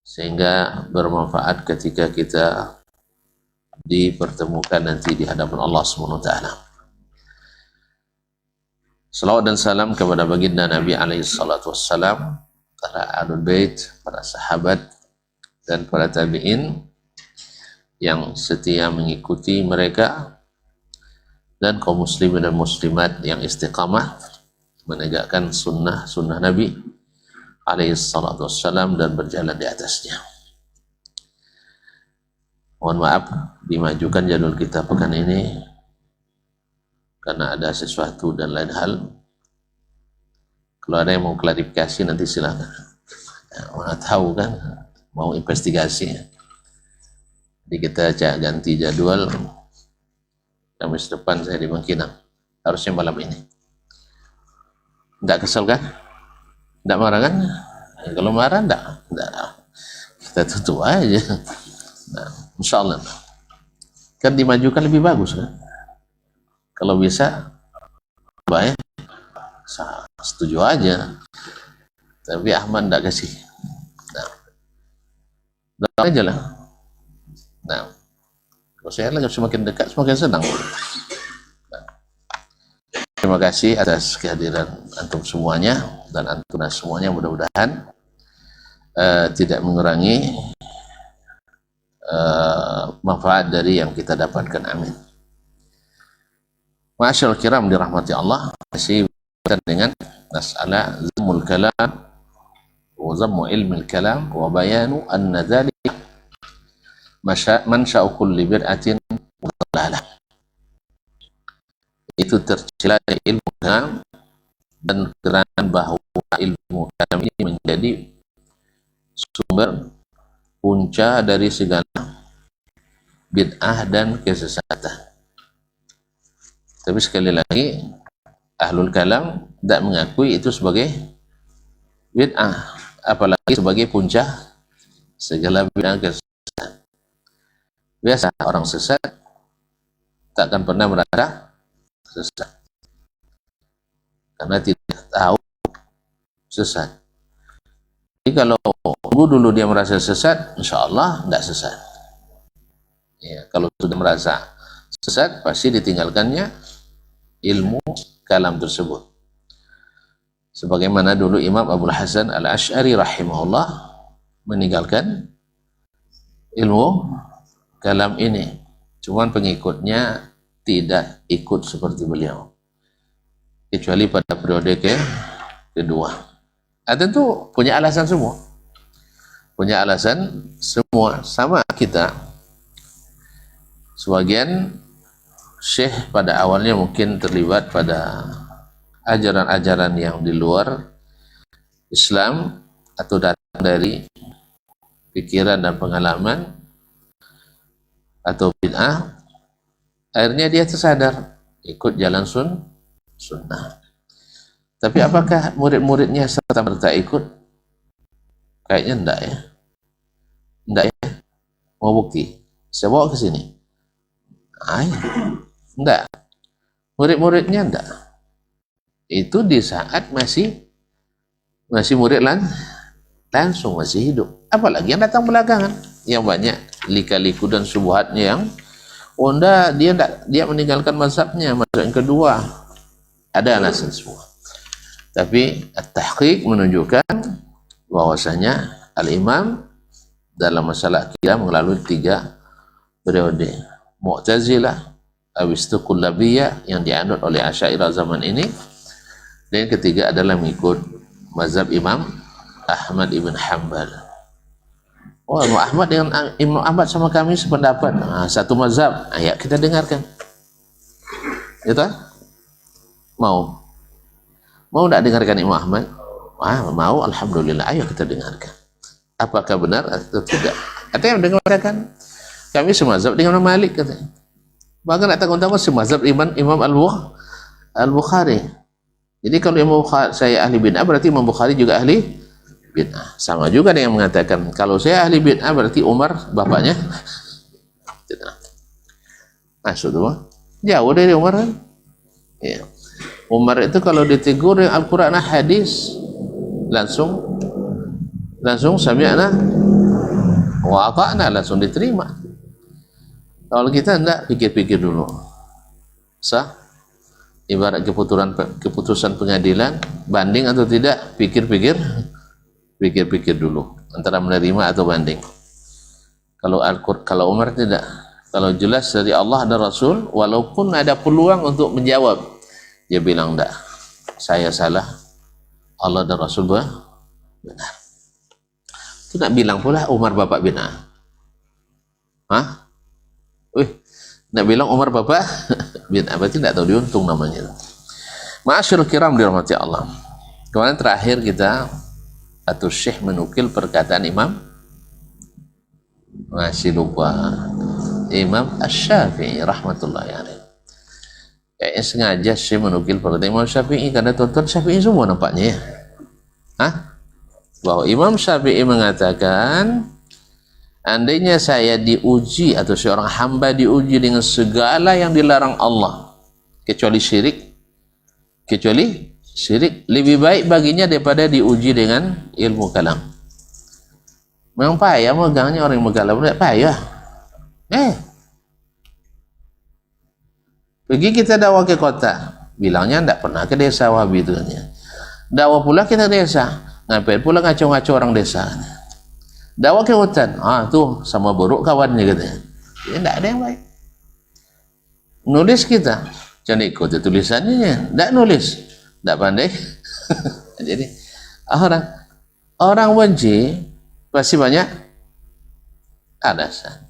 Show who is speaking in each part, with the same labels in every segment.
Speaker 1: sehingga bermanfaat ketika kita dipertemukan nanti di hadapan Allah Subhanahu wa taala. Salawat dan salam kepada baginda Nabi alaihi salatu wassalam, para ahlul bait, para sahabat dan para tabi'in yang setia mengikuti mereka, dan kaum muslimin dan muslimat yang istiqamah menegakkan sunnah Nabi alaihi salatu wassalam dan berjalan di atasnya. Mohon maaf dimajukan jadwal kita pekan ini karena ada sesuatu dan lain hal. Kalau ada yang mau klarifikasi nanti silakan. Mana tahu kan, mau investigasi. Jadi kita ganti jadwal. Kamis depan saya di Bangkinang. Harusnya malam ini. Enggak kesel kan? Enggak marah kan? Kalau marah enggak. Kita tutup aja. Nah, insyaallah. Kan dimajukan lebih bagus kan? Kalau bisa baik, setuju aja. Tapi Ahmad enggak kasih. Nah, aja lah. Nah, kalau saya lagi semakin dekat semakin senang. Nah, terima kasih atas kehadiran antum semuanya dan antuna semuanya, mudah-mudahan tidak mengurangi manfaat dari yang kita dapatkan. Amin. Ma'asyarul kiram dirahmati Allah, masih dengan masalah zammul kalam wa zammu ilmil kalam wa bayanu anna dzalika mansya'u kulli bid'atin dhalalah. Itu tercela ilmu kalam dan keterangan bahwa ilmu kalam ini menjadi sumber punca dari segala bid'ah dan kesesatan. Tapi sekali lagi, ahlul kalam tidak mengakui itu sebagai bid'ah, apalagi sebagai puncak segala bid'ah kesesatan. Biasa orang sesat takkan pernah merasa sesat karena tidak tahu sesat. Jadi kalau dulu dia merasa sesat, insya Allah tidak sesat. Ya, kalau sudah merasa sesat, pasti ditinggalkannya ilmu kalam tersebut. Sebagaimana dulu Imam Abul Hasan Al-Asy'ari rahimahullah meninggalkan ilmu kalam ini, cuman pengikutnya tidak ikut seperti beliau, kecuali pada periode kedua. Tentu punya alasan semua, sama kita. Sebagian syekh pada awalnya mungkin terlibat pada ajaran-ajaran yang di luar Islam atau datang dari pikiran dan pengalaman atau bid'ah, akhirnya dia tersadar ikut jalan sunnah. Tapi apakah murid-muridnya serta-merta ikut? Kayaknya enggak ya. Mau bukti? Saya bawa ke sini. Enggak. Murid-muridnya enggak. Itu di saat masih murid langsung masih hidup. Apalagi yang datang belakangan, yang banyak lika-liku dan syubhatnya yang dia meninggalkan mazhabnya, mazhab yang kedua. Ada alasan semua. Tapi at-tahqiq menunjukkan bahwasanya al-imam dalam masalah akidah melalui 3 periode. Mu'tazilah, habis itu Kullabiyah yang dianut oleh Asy'ariyah zaman ini, dan yang ketiga adalah mengikut mazhab Imam Ahmad ibn Hanbal. Oh, Imam Ahmad dengan Imam Ahmad sama kami sependapat, satu mazhab. Ya, kita dengarkan. Itu mau enggak dengarkan Imam Ahmad? Mau, alhamdulillah. Ayo kita dengarkan. Apakah benar atau tidak? Katanya dengarkan. Kami semazhab dengan Imam Malik katanya. Bahkan tak tahu semazhab Imam Al-Bukhari. Jadi kalau Imam Bukhari saya ahli bid'ah, berarti Imam Bukhari juga ahli bid'ah. Sama juga dengan mengatakan kalau saya ahli bid'ah berarti Umar bapaknya. Maksudnya jauh dari Umar kan? Ya. Umar itu kalau ditegur yang Al-Quran hadis langsung sami'na wa ata'na, langsung diterima. Kalau kita enggak, pikir-pikir dulu. Sah? Ibarat keputusan pengadilan, banding atau tidak, pikir-pikir dulu antara menerima atau banding. Kalau Umar tidak, kalau jelas dari Allah dan Rasul, walaupun ada peluang untuk menjawab, dia bilang enggak, saya salah, Allah dan Rasul benar. Itu nak bilang pula Umar bapak benar. Hah? Nak bilang Umar bapak benar, berarti tidak tahu diuntung namanya. Ma'asyurul kiram dirahmati Allah. Kemarin terakhir kita atau Syekh menukil perkataan Imam, masih lupa, Imam Asy-Syafi'i rahmatullahi alaih. Kayaknya sengaja Syekh menukil perkataan Imam Syafi'i karena tuan-tuan Syafi'i semua nampaknya ya. Hah? Bahwa Imam Syafi'i mengatakan, andainya saya diuji atau seorang hamba diuji dengan segala yang dilarang Allah kecuali syirik, lebih baik baginya daripada diuji dengan ilmu kalam. Memang payah megangnya orang yang mengkalam, tidak payah. Pergi kita dakwah ke kota, bilangnya tidak pernah ke desa Wahabi itu. Dakwah pula kita desa, ngapain pula ngaco-ngaco orang desa. Dakwah ke hutan, tuh sama buruk kawannya katanya. Ya, tidak ada yang baik. Nulis kita, jangan ikut tulisannya, tidak nulis, tidak pandai. Jadi orang benci pasti banyak alasan.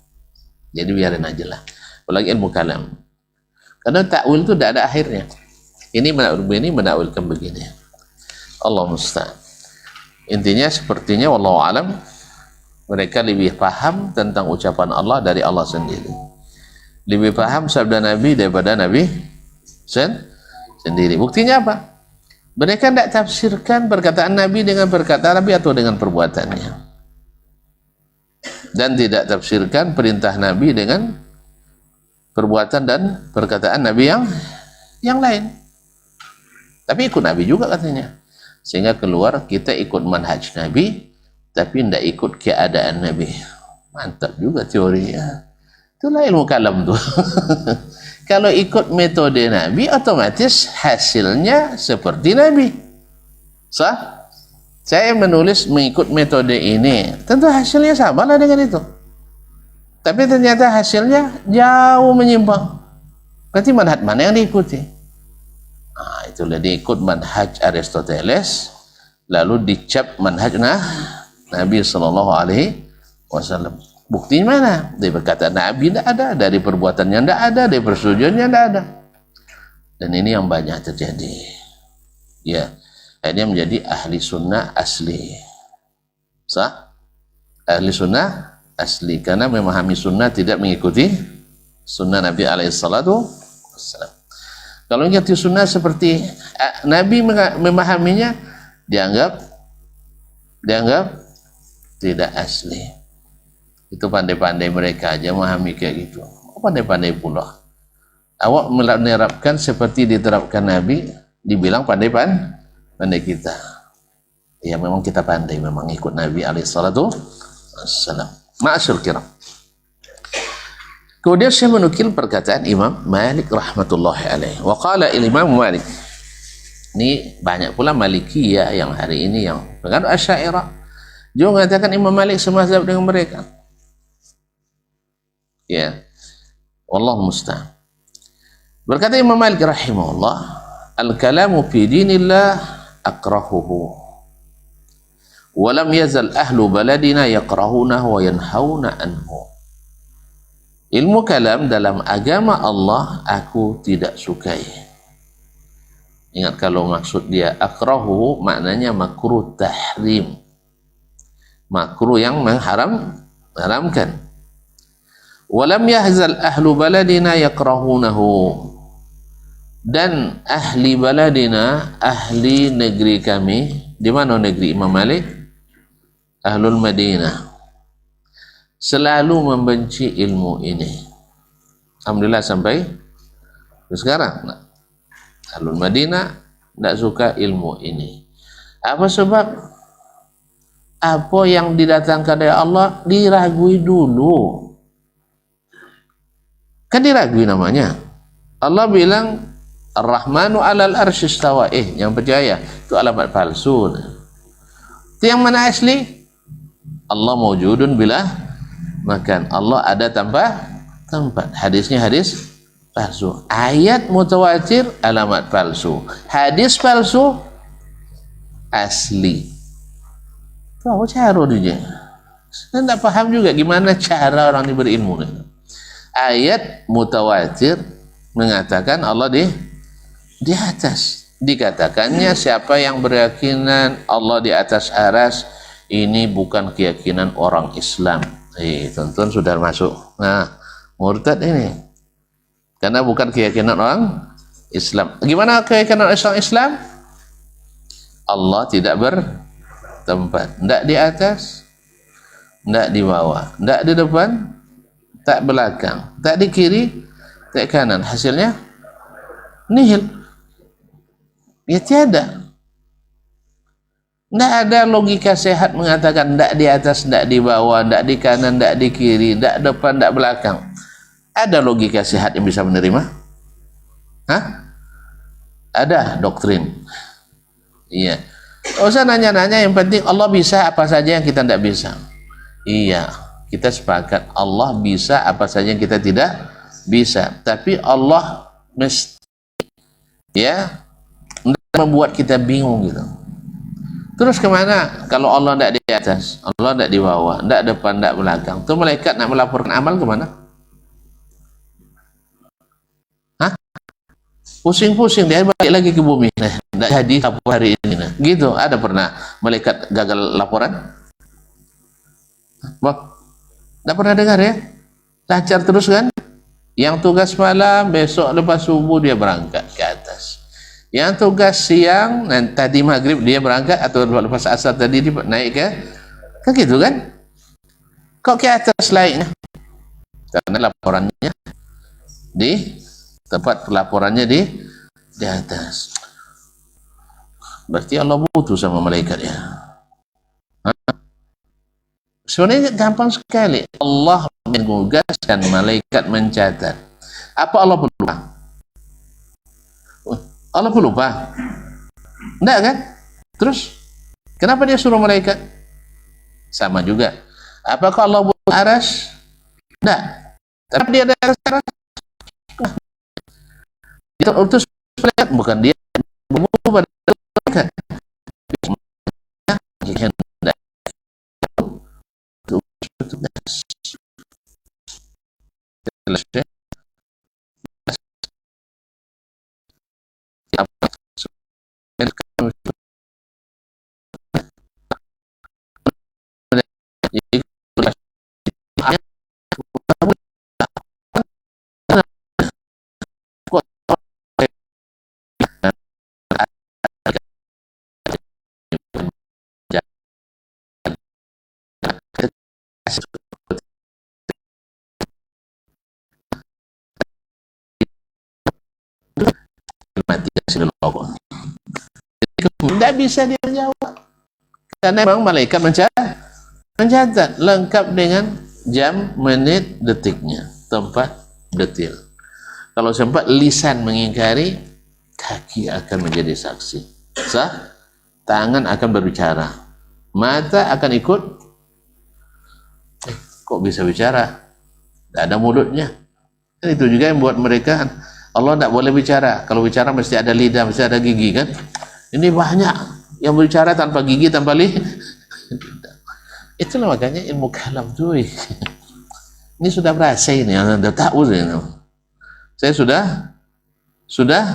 Speaker 1: Jadi biarin aja lah. Apalagi ilmu kalam. Karena takwil itu tidak ada akhirnya. Ini menakwilkan begini. Allah musta'an. Intinya sepertinya wallahu alam, mereka lebih paham tentang ucapan Allah dari Allah sendiri. Lebih paham sabda Nabi daripada Nabi sendiri. Buktinya apa? Mereka tidak tafsirkan perkataan Nabi dengan perkataan Nabi atau dengan perbuatannya. Dan tidak tafsirkan perintah Nabi dengan perbuatan dan perkataan Nabi yang lain. Tapi ikut Nabi juga katanya. Sehingga keluar kita ikut manhaj Nabi, tapi tidak ikut keadaan Nabi. Mantap juga teorinya. Itulah ilmu kalam tuh. Kalau ikut metode Nabi, otomatis hasilnya seperti Nabi. Sah? Saya menulis mengikut metode ini, tentu hasilnya sama lah dengan itu. Tapi ternyata hasilnya jauh menyimpang. Berarti manhaj mana yang diikuti? Itulah diikut manhaj Aristoteles, lalu dicap manhaj Nabi SAW. Buktinya mana? Dari perkataan Nabi tidak ada, dari perbuatannya tidak ada, dari persetujuannya tidak ada. Dan ini yang banyak terjadi. Ya, akhirnya menjadi ahli sunnah asli. Sah? Ahli sunnah asli karena memahami sunnah, tidak mengikuti sunnah Nabi alaihissalatu wassalam. Kalau mengerti sunnah seperti Nabi memahaminya, dianggap tidak asli. Itu pandai-pandai mereka aja memahami kayak gitu. Pandai-pandai pula. Awak menerapkan seperti diterapkan Nabi, dibilang pandai kita. Ya memang kita pandai, memang ikut Nabi alaihissalatu wassalam. Ma'asyur kiram. Kemudian saya menukil perkataan Imam Malik rahmatullahi alaih. Wa qala Imam Malik. Ini banyak pula Malikiyah yang hari ini yang pengaruh Asy'ariyah juga mengatakan Imam Malik semazhab dengan mereka. Ya. Wallahu musta'an. Berkata Imam Malik rahimahullah, al-kalamu fi dinillah akrahuhu. Walam yazal ahlu baladina yakrahunahu wa yanhauna anhu. Ilmu kalam dalam agama Allah aku tidak sukai. Ingat kalau maksud dia akrahu, maknanya makruh tahrim, makruh yang mengharamkan. Walam yahzal ahlu baladina yakrahunahu, dan ahli baladina, ahli negeri kami. Di mana negeri Imam Malik? Ahlul Madinah selalu membenci ilmu ini. Alhamdulillah sampai sekarang. Ahlul Madinah tidak suka ilmu ini. Apa sebab? apa yang didatangkan dari Allah diragui dulu. Kan diragui namanya. Allah bilang Ar-Rahmanu 'alal arsy istawa. Yang percaya itu alamat palsu. Itu yang mana asli? Allah mawjudun bila makan. Allah ada tanpa tempat. Hadisnya hadis palsu. Ayat mutawatir alamat palsu. Hadis palsu asli. Tahu cara dia. Saya tidak paham juga gimana cara orang ini berilmu. Ayat mutawatir mengatakan Allah di atas. Dikatakannya siapa yang berkeyakinan Allah di atas aras, ini bukan keyakinan orang Islam. Tonton sudah masuk. Nah, murtad ini. Karena bukan keyakinan orang Islam. Gimana keyakinan orang Islam? Allah tidak bertempat. Tidak di atas, tidak di bawah, tidak di depan, tak belakang, tak di kiri, tak kanan. Hasilnya nihil. Ya tiada. Tidak ada logika sehat mengatakan tidak di atas, tidak di bawah, tidak di kanan, tidak di kiri, tidak depan, tidak belakang. Ada logika sehat yang bisa menerima? Hah? Ada doktrin. Iya. Tidak usah nanya-nanya, yang penting Allah bisa apa saja yang kita tidak bisa. Iya, kita sepakat Allah bisa apa saja yang kita tidak bisa. Tapi Allah mesti membuat kita bingung gitu. Terus kemana kalau Allah tidak di atas, Allah tidak di bawah, tidak depan, tidak belakang? Itu malaikat nak melaporkan amal kemana? Hah? Pusing-pusing dia balik lagi ke bumi. Nah, tidak jadi apa hari ini. Nah, gitu. Ada pernah malaikat gagal laporan? Wah, tidak pernah dengar ya? Lancar terus kan? Yang tugas malam, besok lepas subuh dia berangkat ke atas. Yang tugas siang, tadi maghrib dia berangkat, atau lepas asar tadi dia naik ke, kan gitu kan? Kok ke atas lainnya? Karena laporannya di tempat pelaporannya di atas. Berarti Allah butuh sama malaikatnya. Sebenarnya gampang sekali. Allah menugaskan malaikat mencatat. Apa Allah pelupa? Allah pelupa? Enggak kan? Terus kenapa dia suruh malaikat? Sama juga. Apakah Allah butuh aras? Enggak. Tapi dia ada aras. Dia utus malaikat, bukan dia membunuh pada malaikat. Tidak bisa dia jawab karena memang malaikat mencatat lengkap dengan jam, menit, detiknya, tempat, detil. Kalau sempat lisan mengingkari, kaki akan menjadi saksi, tangan akan berbicara, mata akan ikut. Kok bisa bicara? Tidak ada mulutnya. Dan itu juga yang buat mereka Allah tidak boleh bicara. Kalau bicara mesti ada lidah, mesti ada gigi kan? Ini banyak yang berbicara tanpa gigi, tanpa lidah. Itulah makanya ilmu kalam tuh. Ini sudah berasa ini, sudah tahu ini. Saya sudah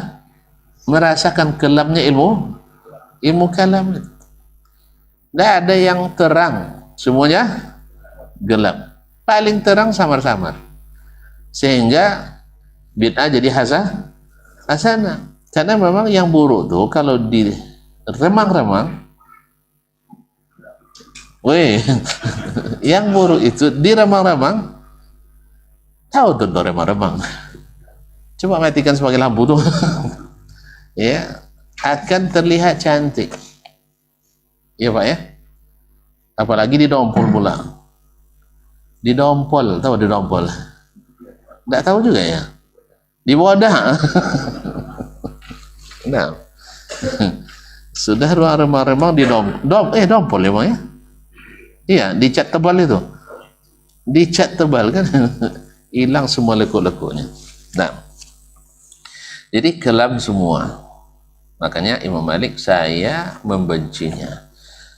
Speaker 1: merasakan kelamnya ilmu kalam. Tidak ada yang terang, semuanya gelap. Paling terang samar-samar. Sehingga bid'ah jadi hasanah. Karena memang yang buruk tuh kalau di remang-remang, yang buruk itu di remang-remang, tahu tuh remang-remang. Coba matikan sebagai lampu tuh, ya akan terlihat cantik, ya Pak ya. Apalagi didompol pula. Didompol, tahu didompol? Tidak tahu juga ya. Di wadah. Nah, sudah remang-remang dompol emang ya? Iya, dicat tebal itu. Dicat tebal kan, hilang semua lekuk-lekuknya. Nah, jadi kelam semua. Makanya Imam Malik, saya membencinya.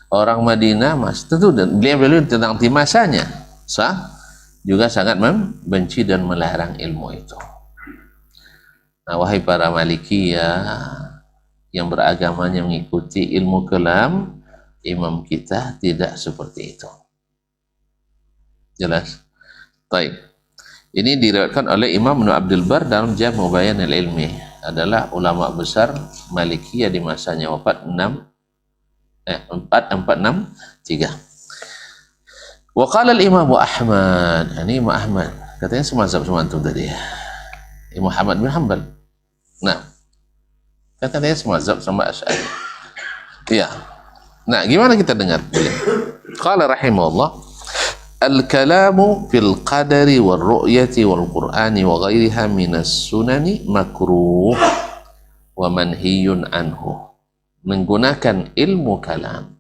Speaker 1: Orang Madinah, mas, tentu beliau tentang masanya, sah, juga sangat membenci dan melarang ilmu itu. Nah, wahai para Malikiyah yang beragamanya mengikuti ilmu kalam, imam kita tidak seperti itu. Jelas? Baik. Ini diriwayatkan oleh Imam Ibnu Abdul Bar dalam Jam' Bayan al-Ilmi. Adalah ulama besar Malikiyah di masanya wafat 4463. Wa qala al-Imam Ahmad, ini Imam Ahmad, katanya semazhab sama antum tadi ya. Imam Ahmad bin Hanbal. Nah, katanya semazhab sama Asy'ari. Iya. Nah, gimana kita dengar? Qala rahimahullah, al-kalamu fil qadari wal ru'yati wal qur'ani wa ghairiha minas sunani makruh wa manhiyun anhu. Menggunakan ilmu kalam,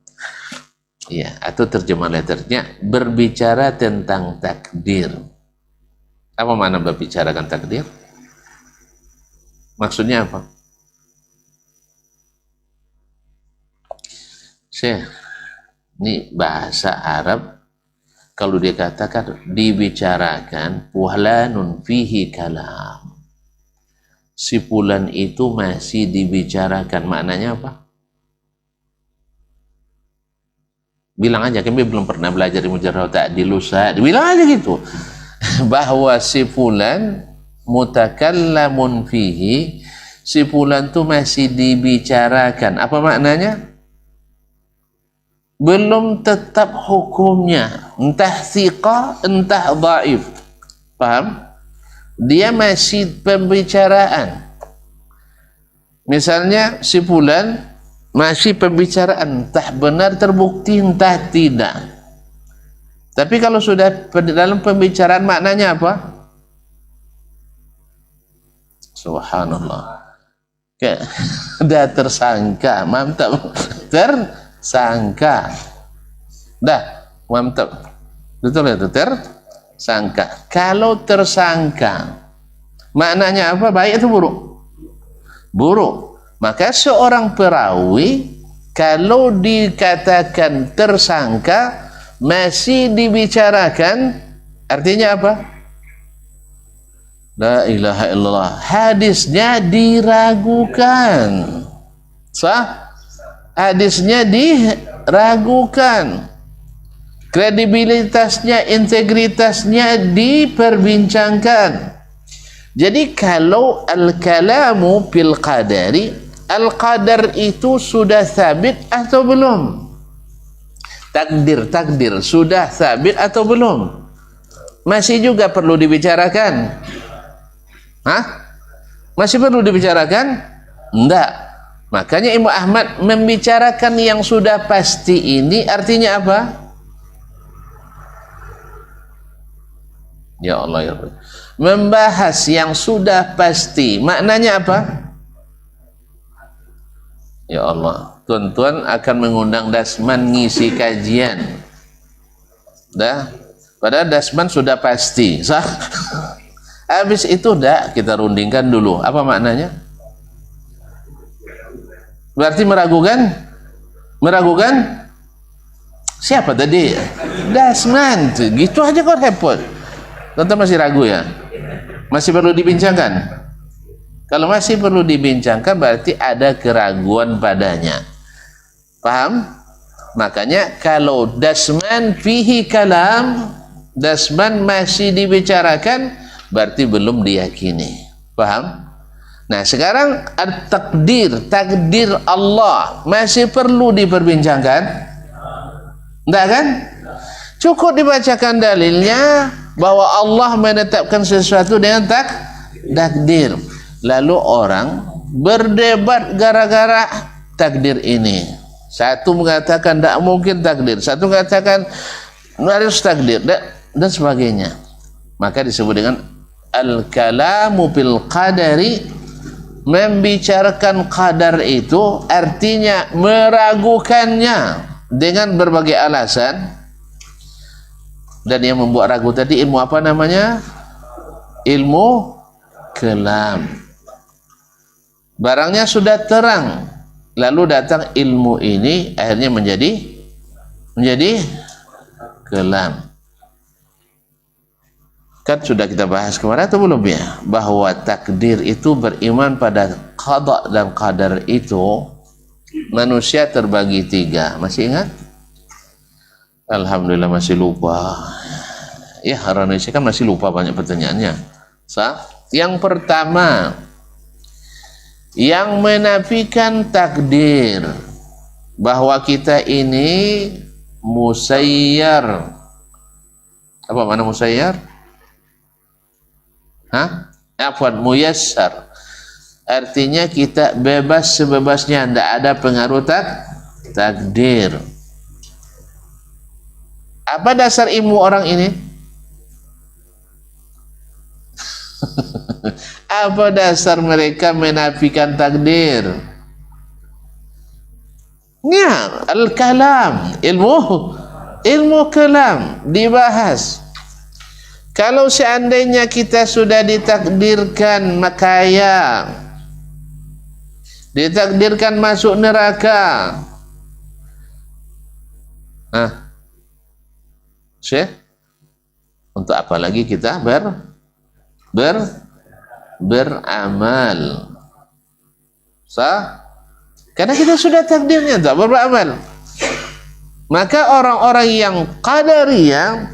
Speaker 1: ya, atau terjemah letternya berbicara tentang takdir. Apa makna berbicarakan takdir? Maksudnya apa? Syekh, ini bahasa Arab. Kalau dia katakan dibicarakan fulanun fihi kalam, si fulan itu masih dibicarakan, maknanya apa? Bilang aja, kami belum pernah belajar di Mujarrad Ta'dil Ustaz, bilang aja gitu bahwa si fulan mutakallamun fihi, si fulan itu masih dibicarakan. Apa maknanya? Belum tetap hukumnya, entah thiqah, entah dhaif. Paham? Dia masih pembicaraan. Misalnya si fulan masih pembicaraan, entah benar terbukti, entah tidak. Tapi kalau sudah dalam pembicaraan, maknanya apa? Subhanallah. Dah tersangka, mantap. Tersangka. Dah, mantap. Betul itu, tersangka. Kalau tersangka, maknanya apa? Baik atau buruk? Buruk. Maka seorang perawi kalau dikatakan tersangka masih dibicarakan, artinya apa? La ilaha illallah. Hadisnya diragukan. Sah? Hadisnya diragukan. Kredibilitasnya, integritasnya diperbincangkan. Jadi kalau al-kalamu fil qadari, al-qadar itu sudah sabit atau belum? Takdir sudah sabit atau belum? Masih juga perlu dibicarakan? Hah? Masih perlu dibicarakan? Enggak. Makanya Imam Ahmad membicarakan yang sudah pasti ini artinya apa? Ya Allah ya Allah. Membahas yang sudah pasti, maknanya apa? Ya Allah, tuan-tuan akan mengundang Dasman ngisi kajian. Dah, padahal Dasman sudah pasti, sah? Habis itu dah kita rundingkan dulu. Apa maknanya? Berarti meragukan? Meragukan? Siapa tadi? Dasman. Gitu aja kok repot. Tentu masih ragu ya? Masih perlu dibincangkan? Kalau masih perlu dibincangkan berarti ada keraguan padanya. Paham? Makanya kalau Dasman fihi kalam, Dasman masih dibicarakan, berarti belum diyakini. Paham? Nah sekarang takdir Allah masih perlu diperbincangkan? Enggak kan? Cukup dibacakan dalilnya bahwa Allah menetapkan sesuatu dengan takdir. Lalu orang berdebat gara-gara takdir ini. Satu mengatakan tidak mungkin takdir, satu mengatakan harus takdir, dan sebagainya. Maka disebut dengan al-kalamu bil qadari. Membicarakan qadar itu artinya meragukannya dengan berbagai alasan. Dan yang membuat ragu tadi ilmu apa namanya? Ilmu kalam. Barangnya sudah terang, lalu datang ilmu ini akhirnya menjadi kalam. Kan sudah kita bahas kemarin atau belum ya, bahwa takdir itu beriman pada qada dan qadar itu manusia terbagi tiga. Masih ingat? Alhamdulillah masih lupa. Ya, orang Indonesia kan masih lupa banyak pertanyaannya. Yang pertama, yang menafikan takdir, bahwa kita ini musayyar. Apa mana musayyar? Afwan, muyassar. Artinya kita bebas sebebasnya, tidak ada pengaruh takdir. Apa dasar ilmu orang ini? Apa dasar mereka menafikan takdir? Ya, al-kalam, ilmu kalam dibahas. Kalau seandainya kita sudah ditakdirkan makaya, ditakdirkan masuk neraka, untuk apa lagi kita beramal? Karena kita sudah takdirnya tak beramal. Maka orang-orang yang qadariyah,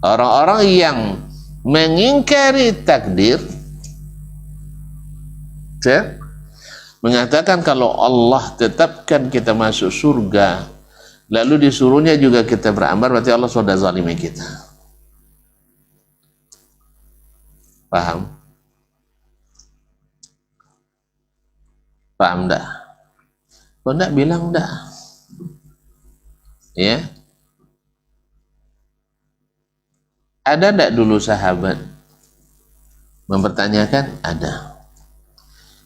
Speaker 1: orang-orang yang mengingkari takdir, mengatakan kalau Allah tetapkan kita masuk surga, lalu disuruhnya juga kita beramal, berarti Allah sudah zalimi kita. Paham? Paham dah? Kalau enggak bilang enggak. Ya. Ada enggak dulu sahabat mempertanyakan? Ada.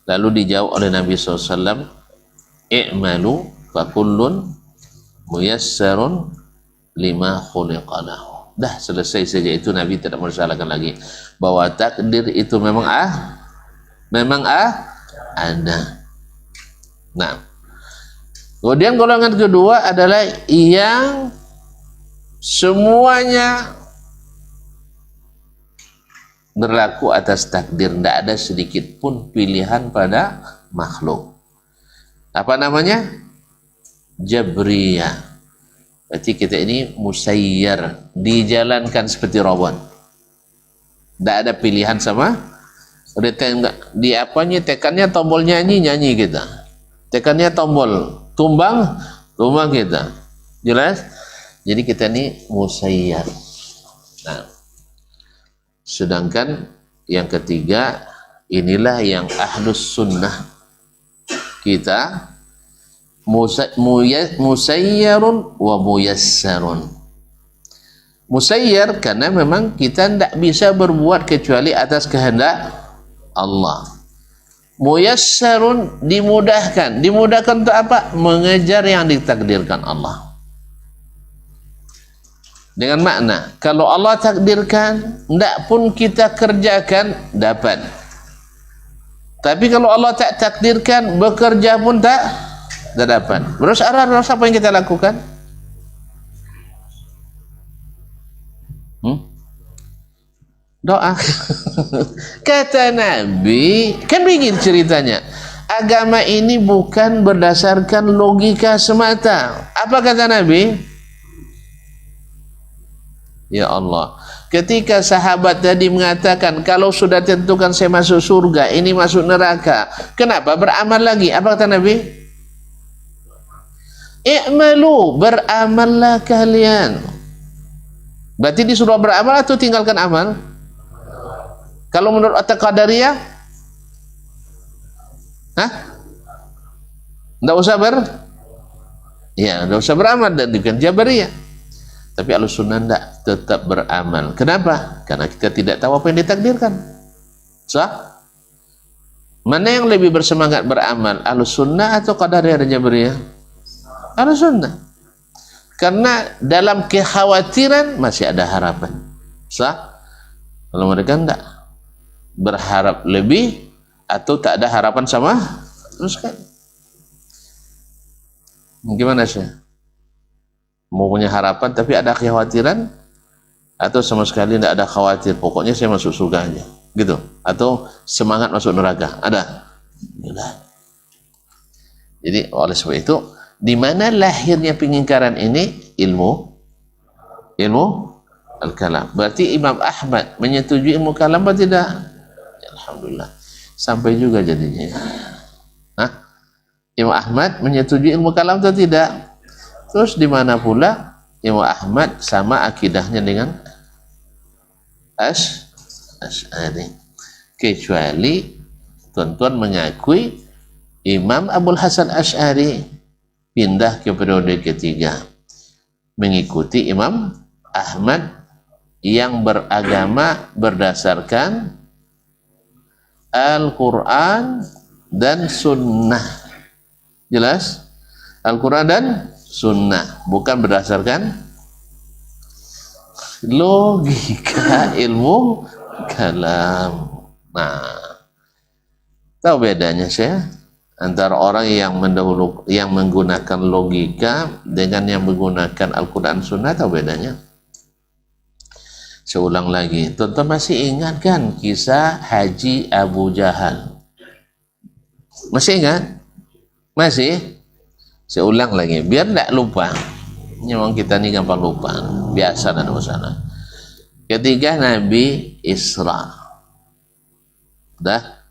Speaker 1: Lalu dijawab oleh Nabi SAW, i'malu fakullun muyassarun lima khuliqalahu. Dah selesai saja itu, Nabi tidak mensalahkan lagi bahwa takdir itu memang ada. Nah, kemudian golongan kedua adalah yang semuanya berlaku atas takdir, tidak ada sedikit pun pilihan pada makhluk. Apa namanya? Jabriyah. Berarti kita ini musayyar, dijalankan seperti robot. Tidak ada pilihan sama. Di apanya tekannya tombol nyanyi kita. Tekannya tombol tumbang kita. Jelas? Jadi kita ini musayyar. Nah, sedangkan yang ketiga, inilah yang ahlus sunnah kita, musayyarun wa muyassarun. Musayyar karena memang kita tidak bisa berbuat kecuali atas kehendak Allah. Muyassarun dimudahkan. Dimudahkan untuk apa? Mengejar yang ditakdirkan Allah. Dengan makna, kalau Allah takdirkan, tidak pun kita kerjakan, dapat. Tapi kalau Allah tak takdirkan, bekerja pun tak dapat. Terus apa yang kita lakukan? Doa. Kata Nabi, kan begini ceritanya, agama ini bukan berdasarkan logika semata. Apa kata Nabi? Ya Allah, ketika sahabat tadi mengatakan kalau sudah tentukan saya masuk surga, ini masuk neraka, kenapa beramal lagi? Apa kata Nabi? I'malu, beramallah kalian. Berarti disuruh beramal atau tinggalkan amal? Kalau menurut At-Qadariyah, tidak usah Ya, tidak usah beramal dan bukan Jabariyah. Tapi Ahlussunnah tidak, tetap beramal. Kenapa? Karena kita tidak tahu apa yang ditakdirkan. Sah? Mana yang lebih bersemangat beramal, Ahlussunnah atau Qadariyah dan Jabariyah? Ahlussunnah. Karena dalam kekhawatiran masih ada harapan. Sah? Kalau mereka tidak, berharap lebih atau tak ada harapan sama terus kan. Gimana sih? Mau punya harapan tapi ada kekhawatiran, atau sama sekali tidak ada khawatir, pokoknya saya masuk surga aja gitu, atau semangat masuk neraka? Ada? Tidak. Jadi oleh sebab itu, di mana lahirnya pengingkaran ini? Ilmu al-kalam. Berarti Imam Ahmad menyetujui ilmu kalam atau tidak? Ya, alhamdulillah, sampai juga jadinya. Hah? Imam Ahmad menyetujui ilmu kalam atau tidak? Terus di mana pula Imam Ahmad sama akidahnya dengan Asy'ari? Kecuali tuan-tuan mengakui Imam Abul Hasan Asy'ari pindah ke periode ketiga, mengikuti Imam Ahmad yang beragama berdasarkan Al-Quran dan Sunnah. Jelas? Al-Quran dan Sunnah, bukan berdasarkan logika ilmu kalam. Nah, tahu bedanya saya antara orang yang menggunakan logika dengan yang menggunakan Al-Quran Sunnah? Tahu bedanya? Saya ulang lagi, tonton masih ingat kan kisah Haji Abu Jahal? Masih ingat? Masih? Saya ulang lagi, biar tidak lupa. Memang kita ini gampang lupa, biasa dan usaha. Ketika Nabi Isra, dah,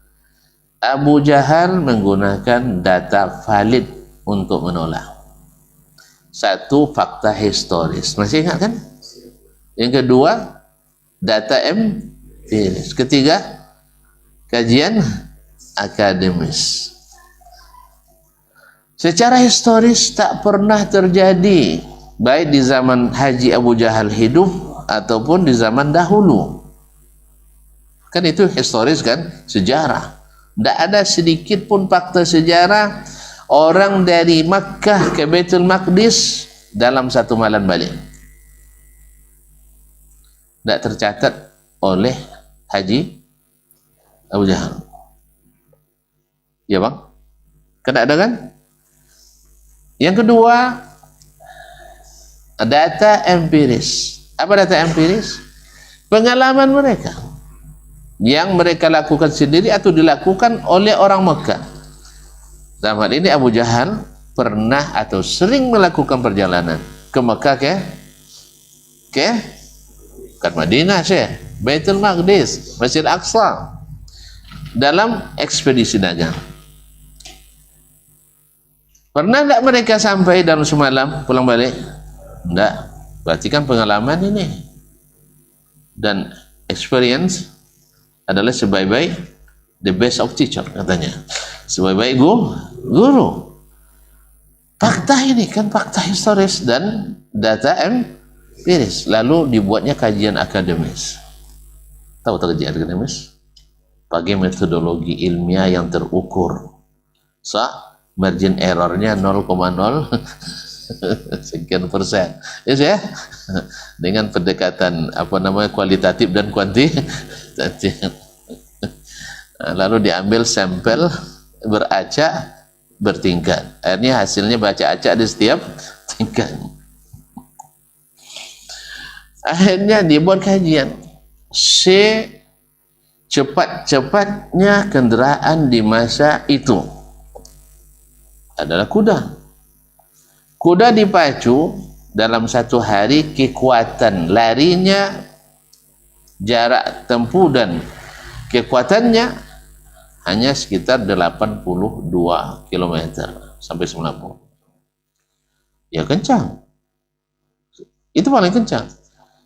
Speaker 1: Abu Jahal menggunakan data valid untuk menolak. Satu, fakta historis, masih ingat kan? Yang kedua, data empiris. Ketiga, kajian akademis. Secara historis tak pernah terjadi, baik di zaman Haji Abu Jahal hidup ataupun di zaman dahulu. Kan itu historis kan, sejarah. Tidak ada sedikit pun fakta sejarah orang dari Makkah ke Baitul Maqdis dalam satu malam balik. Tidak tercatat oleh Haji Abu Jahal. Ya bang? Kan ada kan? Yang kedua, data empiris. Apa data empiris? Pengalaman mereka yang mereka lakukan sendiri atau dilakukan oleh orang Mekah. Dalam hal ini Abu Jahal pernah atau sering melakukan perjalanan ke Mekah ke Madinah, Baitul Maqdis, Masjid Aqsa, dalam ekspedisi dagang. Pernah tidak mereka sampai dalam semalam pulang balik? Tidak. Berarti kan pengalaman ini. Dan experience adalah sebaik-baik, the best of teacher katanya. Sebaik-baik guru. Fakta ini kan fakta historis dan data empiris. Lalu dibuatnya kajian akademis. Tahu kajian akademis? Pakai metodologi ilmiah yang terukur. Margin errornya 0,0 sekian persen, ya, dengan pendekatan kualitatif dan kuantitatif. Lalu diambil sampel beracak bertingkat, akhirnya hasilnya baca acak di setiap tingkat. Akhirnya dibuat kajian cepat-cepatnya kendaraan di masa itu adalah kuda. Kuda dipacu dalam satu hari, kekuatan larinya, jarak tempuh dan kekuatannya hanya sekitar 82 km sampai 90. Ya kencang. Itu paling kencang.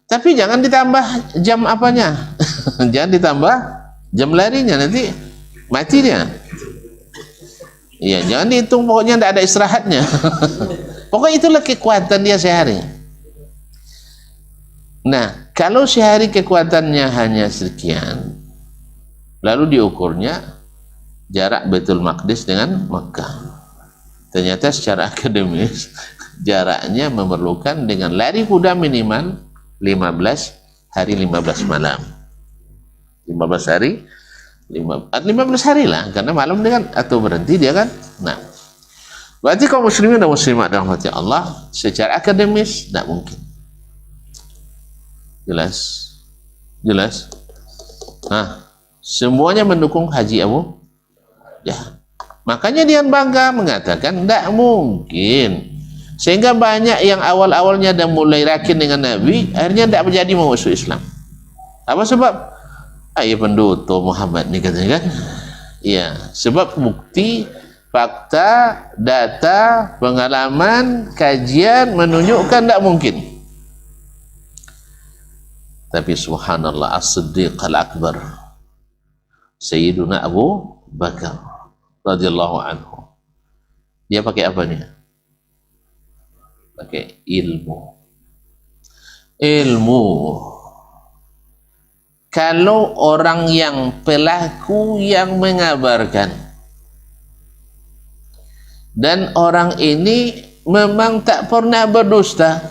Speaker 1: Tapi jangan ditambah jam apanya. Jangan ditambah jam larinya, nanti mati dia. Iya, jangan dihitung, pokoknya tidak ada istirahatnya. Pokoknya Pokoknya itulah kekuatan dia sehari. Nah, kalau sehari kekuatannya hanya sekian, lalu diukurnya jarak Baitul Maqdis dengan Mekah. Ternyata secara akademis jaraknya memerlukan dengan lari kuda minimal 15 hari 15 malam. 15 hari 15 hari lah, karena malam dia kan atau berhenti dia kan. Nah, berarti kaum muslimin dan muslimat dalam hati Allah secara akademis tidak mungkin. Jelas. Nah, semuanya mendukung Haji Abu Jahal. Makanya dia bangga mengatakan tidak mungkin. Sehingga banyak yang awal-awalnya dan mulai yakin dengan Nabi, akhirnya tidak menjadi masuk Islam. Apa sebab? Ayah penduto Muhammad ni katanya kan? Iya, sebab bukti, fakta, data, pengalaman, kajian menunjukkan tidak mungkin. Tapi subhanallah, as-siddiq al-akbar Sayyiduna Abu Bakar radhiyallahu anhu, dia pakai apa nih? Pakai ilmu. Kalau orang yang pelaku yang mengabarkan dan orang ini memang tak pernah berdusta,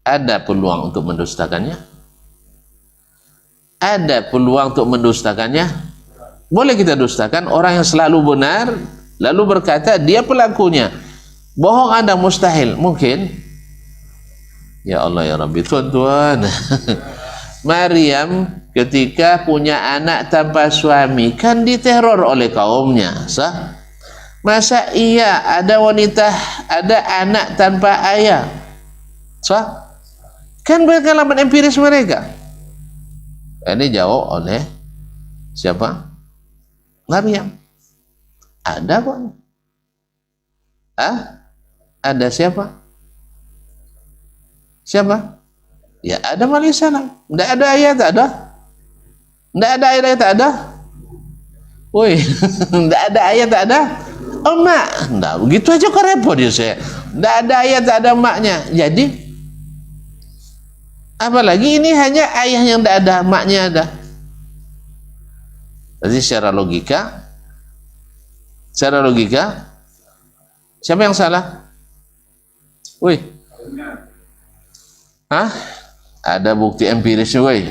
Speaker 1: ada peluang untuk mendustakannya? Ada peluang untuk mendustakannya? Boleh kita dustakan orang yang selalu benar lalu berkata dia pelakunya. Bohong Anda mustahil. Mungkin. Ya Allah ya Rabbi, tuan-tuan. Maryam ketika punya anak tanpa suami kan diteror oleh kaumnya, sah? Masa iya ada wanita ada anak tanpa ayah, sah? Kan pengalaman empiris mereka. Ini jawab oleh siapa? Maryam. Ada kok. Ada siapa? Siapa? Ya Adam alaihissalam. Tidak ada ayat, tak ada. Tidak ada ayat, tak ada. Woi, tidak ada ayat, tak ada. Oh mak, tidak begitu aja kok repot dia saya. Tidak ada ayat, tak ada maknya. Jadi, apalagi ini hanya ayah yang tidak ada, maknya ada. Jadi secara logika, siapa yang salah? Woi. Ada bukti empirisnya, woi.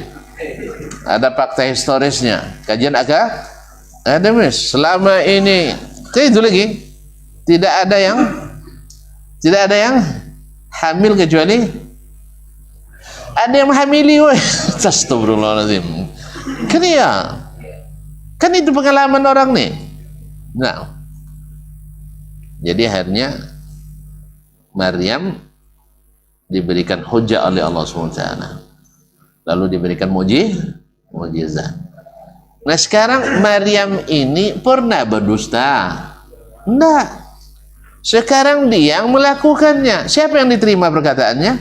Speaker 1: Ada fakta historisnya. Kajian akademis. Selama ini, itu lagi tidak ada yang hamil kecuali ada yang menghamili, woi. Astagfirullahaladzim. Kan itu pengalaman orang nih. Nah, jadi akhirnya Maryam diberikan hujah oleh Allah SWT, lalu diberikan mujizat. Nah sekarang Maryam ini pernah berdusta? Enggak. Sekarang dia yang melakukannya. Siapa yang diterima perkataannya?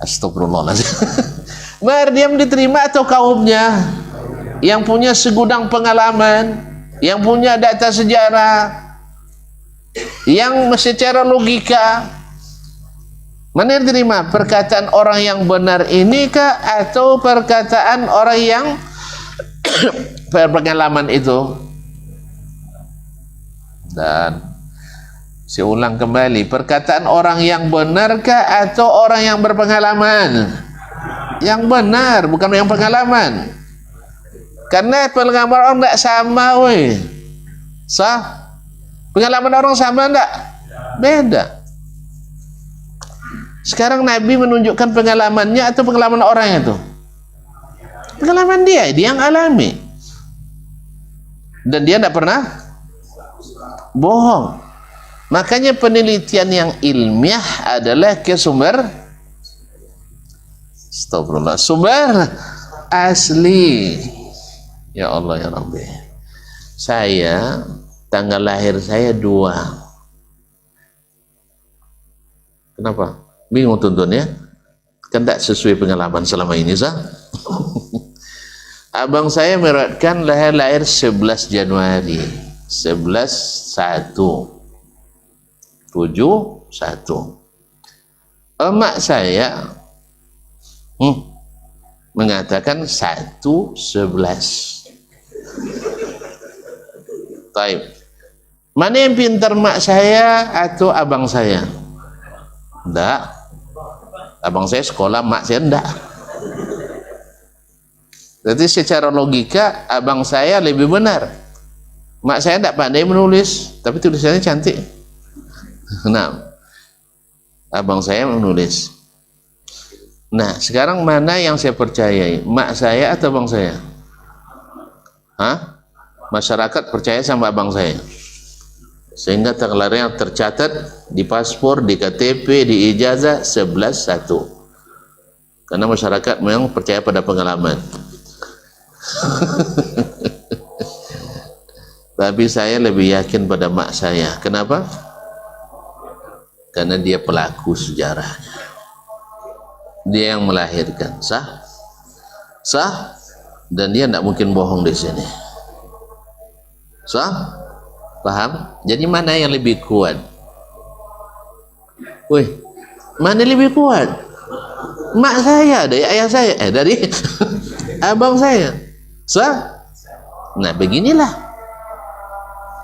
Speaker 1: Astagfirullahaladzim. Maryam diterima atau kaumnya yang punya segudang pengalaman, yang punya data sejarah, yang secara logika? Mana yang diterima? Perkataan orang yang benar ini kah atau perkataan orang yang berpengalaman itu? Dan saya ulang kembali, perkataan orang yang benar kah atau orang yang berpengalaman? Yang benar, bukan yang pengalaman. Karena pengalaman orang tidak sama, woi. Sah? Pengalaman orang sama tidak? Beda. Sekarang Nabi menunjukkan pengalamannya atau pengalaman orang itu? Pengalaman dia yang alami. Dan dia tidak pernah bohong. Makanya penelitian yang ilmiah adalah ke sumber astagfirullah, sumber asli. Ya Allah ya Rabbi. Saya tanggal lahir saya 2. Kenapa? Bingung tuntun ya, kan tak sesuai pengalaman selama ini sah. Abang saya meriwayatkan lahir 11 Januari 11,1. 7,1. Emak saya mengatakan 1,11. Taib. Mana yang pintar, mak saya atau abang saya? Enggak. Abang saya sekolah, mak saya enggak. Jadi secara logika abang saya lebih benar. Mak saya enggak pandai menulis, tapi tulisannya cantik. Nah, abang saya menulis. Nah, sekarang mana yang saya percayai? Mak saya atau abang saya? Hah? Masyarakat percaya sama abang saya. Sehingga tanggal lahir yang tercatat di paspor, di KTP, di ijazah 11,1. Karena masyarakat memang percaya pada pengalaman. Tapi saya lebih yakin pada mak saya. Kenapa? Karena dia pelaku sejarahnya. Dia yang melahirkan. Sah? Sah? Dan dia tidak mungkin bohong di sini. Sah? Paham? Jadi mana yang lebih kuat? Wih, mana lebih kuat? Mak saya dari ayah saya, dari abang saya. Sah? Nah, beginilah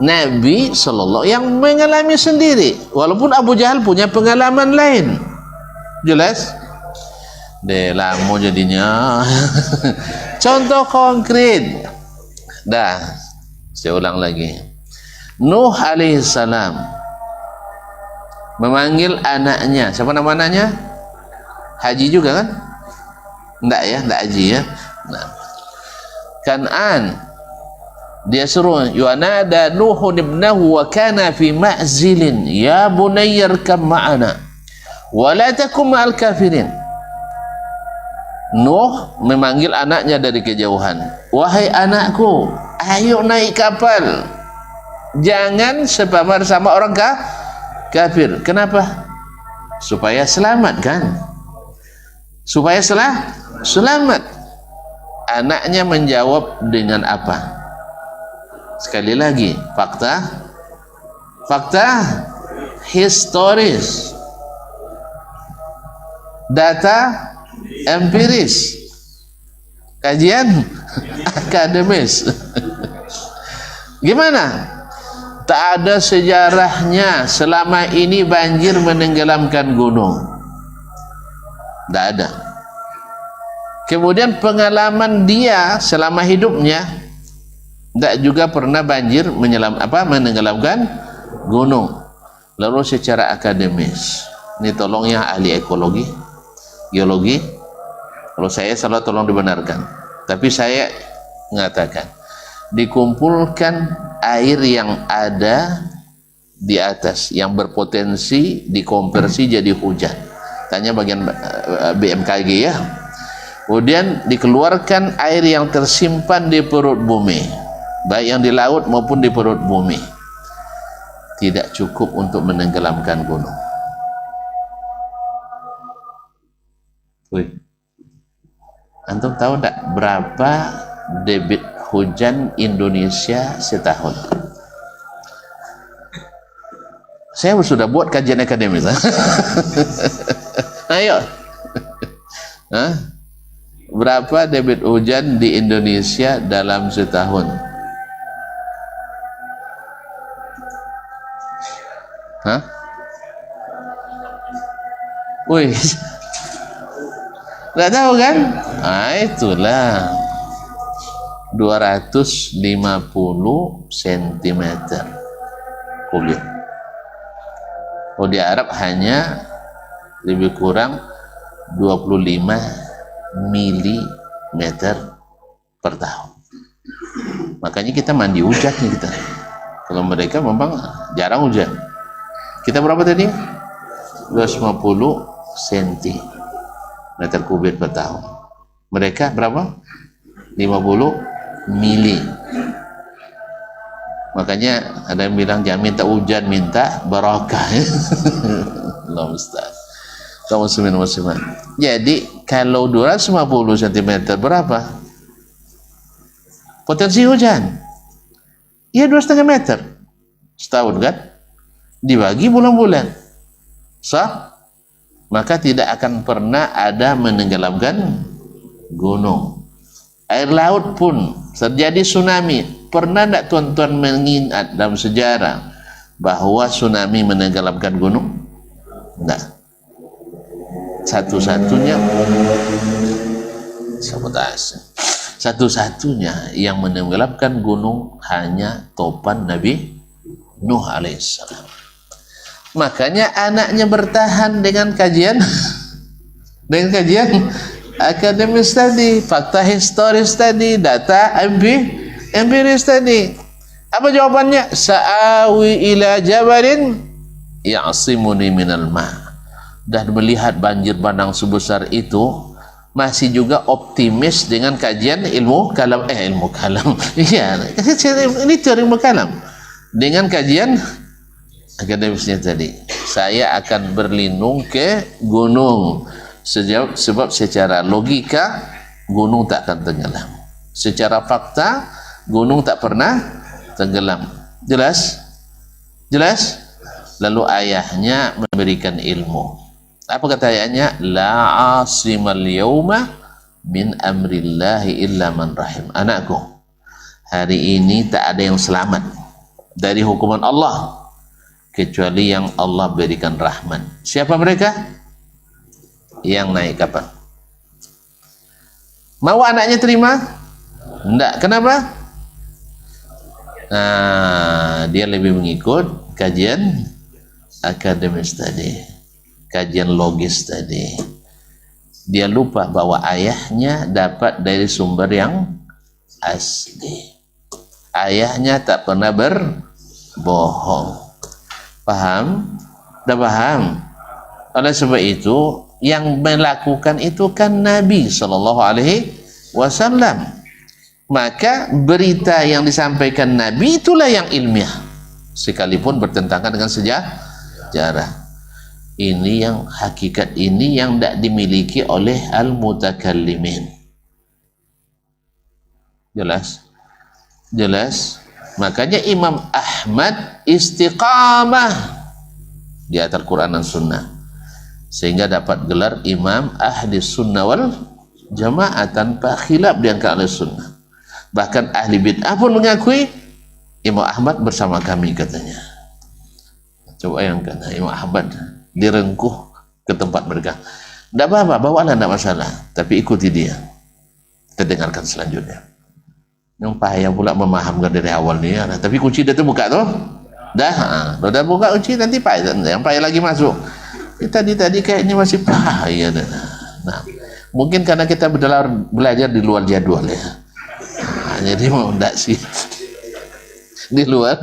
Speaker 1: Nabi Sallallahu yang mengalami sendiri. Walaupun Abu Jahal punya pengalaman lain. Jelas? Deh, lama jadinya. Contoh konkret. Dah, saya ulang lagi. Nuh alaihissalam memanggil anaknya. Siapa nama anaknya? Haji juga kan? Enggak ya, enggak Haji ya. Nah, Kan'an. Dia suruh yu'nada Nuhun ibnahu wa kana fi ma'zilin ya bunayya irkab ma'ana wa la takum ma'al kafirin. Nuh memanggil anaknya dari kejauhan. Wahai anakku, ayo naik kapal. Jangan bersama orang kafir. Kenapa? Supaya selamat kan? Supaya selamat. Anaknya menjawab dengan apa? Sekali lagi, fakta historis, data empiris, kajian akademis. Gimana? Tak ada sejarahnya selama ini banjir menenggelamkan gunung. Tak ada. Kemudian pengalaman dia selama hidupnya, tak juga pernah banjir menenggelamkan gunung. Lalu secara akademis, ini tolong yang ahli ekologi, geologi, kalau saya salah tolong dibenarkan. Tapi saya mengatakan, dikumpulkan air yang ada di atas yang berpotensi dikonversi jadi hujan. Tanya bagian BMKG ya. Kemudian dikeluarkan air yang tersimpan di perut bumi, baik yang di laut maupun di perut bumi. Tidak cukup untuk menenggelamkan gunung. Wih. Antum tahu tak berapa debit hujan Indonesia setahun? Saya sudah buat kajian akademis. Ayo. Hah? Berapa debit hujan di Indonesia dalam setahun? Hah? Wih. Nggak tahu kan? Ah, itulah 250 cm kubik. Oh, di Arab hanya lebih kurang 25 mm per tahun. Makanya kita mandi hujan nih kita. Kalau mereka memang jarang hujan. Kita berapa tadi? 250 cm kubik per tahun. Mereka berapa? 50 mili. Makanya ada yang bilang jangan minta hujan, minta barakah. Allah Ustaz. Kaum muslimin muslimat. Jadi kalau 250 cm berapa potensi hujan? Ya 2,5 meter setahun kan, dibagi bulan-bulan sah, maka tidak akan pernah ada menenggelamkan gunung. Air laut pun terjadi tsunami. Pernah tidak tuan-tuan mengingat dalam sejarah bahwa tsunami menenggelamkan gunung? Tidak. Satu-satunya yang menenggelamkan gunung hanya topan Nabi Nuh alaihissalam. Makanya anaknya bertahan dengan kajian akademis tadi, fakta historis tadi, data empiris tadi. Apa jawabannya? Sa'awi ila jabalin ya'simuni minal ma'. Dan melihat banjir bandang sebesar itu, masih juga optimis dengan kajian ilmu kalam. Iya, ini teori ilmu kalam. Dengan kajian akademisnya tadi, saya akan berlindung ke gunung. Sebab secara logika gunung tak akan tenggelam. Secara fakta gunung tak pernah tenggelam. Jelas? Lalu ayahnya memberikan ilmu. Apa kata ayahnya? La asimal yawma min amrillahi illa man rahim. Anakku, hari ini tak ada yang selamat dari hukuman Allah kecuali yang Allah berikan rahman. Siapa mereka? Yang naik kapal. Mau anaknya terima? Enggak. Kenapa? Nah, dia lebih mengikut kajian akademis tadi, kajian logis tadi. Dia lupa bahwa ayahnya dapat dari sumber yang asli. Ayahnya tak pernah berbohong. Paham? Dah paham? Oleh sebab itu, yang melakukan itu kan Nabi SAW. Maka berita yang disampaikan Nabi itulah yang ilmiah, sekalipun bertentangan dengan sejarah. Ini yang hakikat, ini yang tidak dimiliki oleh al-mutakallimin. Jelas? Makanya Imam Ahmad istiqamah di atas Quran dan Sunnah, sehingga dapat gelar Imam Ahli Sunnah wal Jamaah tanpa khilaf diangkat oleh Sunnah. Bahkan ahli bid'ah pun mengakui Imam Ahmad bersama kami, katanya. Coba yang kata Imam Ahmad direngkuh ke tempat mereka. Tidak apa-apa, bawalah, tidak masalah, tapi ikuti dia. Kita dengarkan selanjutnya. Yang payah pula memahamkan dari awal ni, tapi kunci dia terbuka tu. Dah buka kunci, nanti payah. Yang payah lagi masuk. Tadi kayaknya masih payah. Nah, mungkin karena kita belajar di luar jadwal ya. Jadi mau enggak sih di luar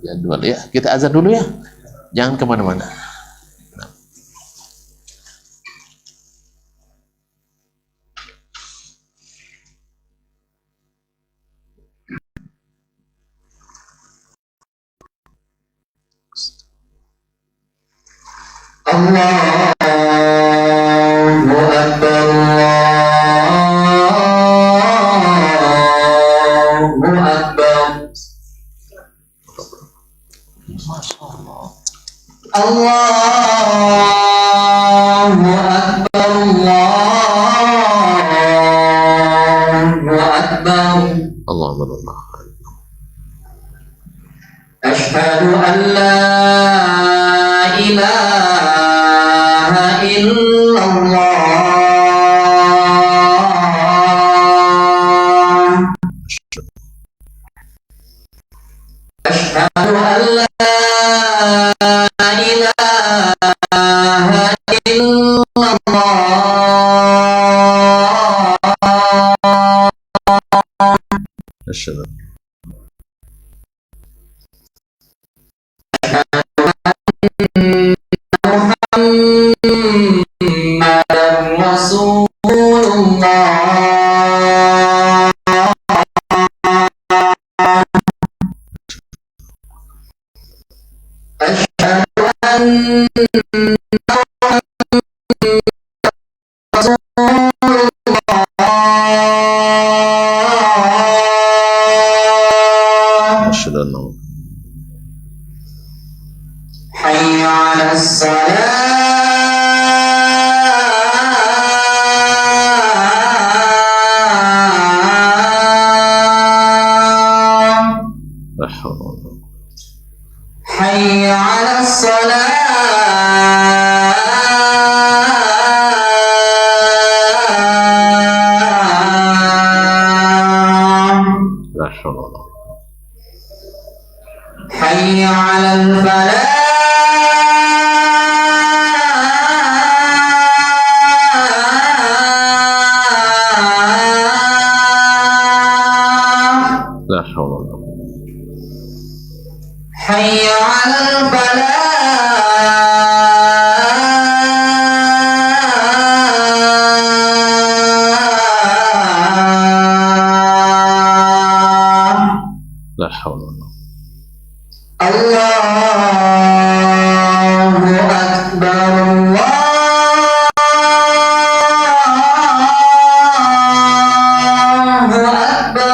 Speaker 1: jadwal ya. Kita azan dulu ya, jangan kemana-mana.
Speaker 2: Allahu Akbar, Allahu Akbar. Masya Allah. Allahu Akbar, Allahu Akbar.
Speaker 1: Allahu Akbar.
Speaker 2: Asyhadu an la ilaha illallah. Asyhadu an la ilaha illallah.
Speaker 1: Asyhadu
Speaker 2: Muhammadan Rasulullah. Asyhadu anna Rasulullah.
Speaker 1: Asyhadu
Speaker 2: حي على الصلاة
Speaker 1: لا حول ولا قوة.
Speaker 2: حي على الصلاة
Speaker 1: لا حول ولا قوة.
Speaker 2: حي على الفلاح
Speaker 1: لا حول ولا قوة.
Speaker 2: حي على الفلاح
Speaker 1: لا حول ولا قوة.
Speaker 2: الله أكبر الله أكبر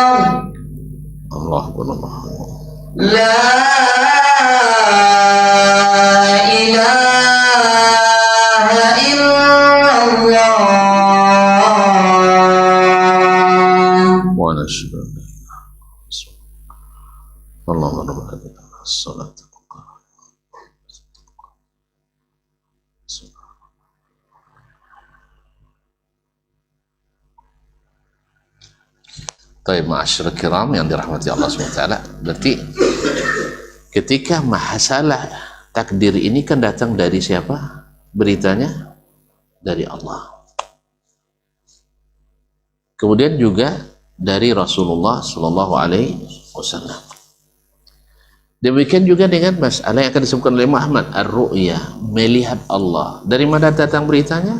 Speaker 1: الله أكبر الله أكبر.
Speaker 2: لا إله إلا الله
Speaker 1: ونشهد أن لا إله إلا الله. اللهم رب هذه الصلاة Taib ma'asyar kiram yang dirahmati Allah SWT. Berarti ketika masalah takdir ini kan datang dari siapa? Beritanya dari Allah. Kemudian juga dari Rasulullah Sallallahu Alaihi Wasallam. Demikian juga dengan masalah yang akan disebutkan oleh Muhammad, ar-ru'ya, melihat Allah. Dari mana datang beritanya?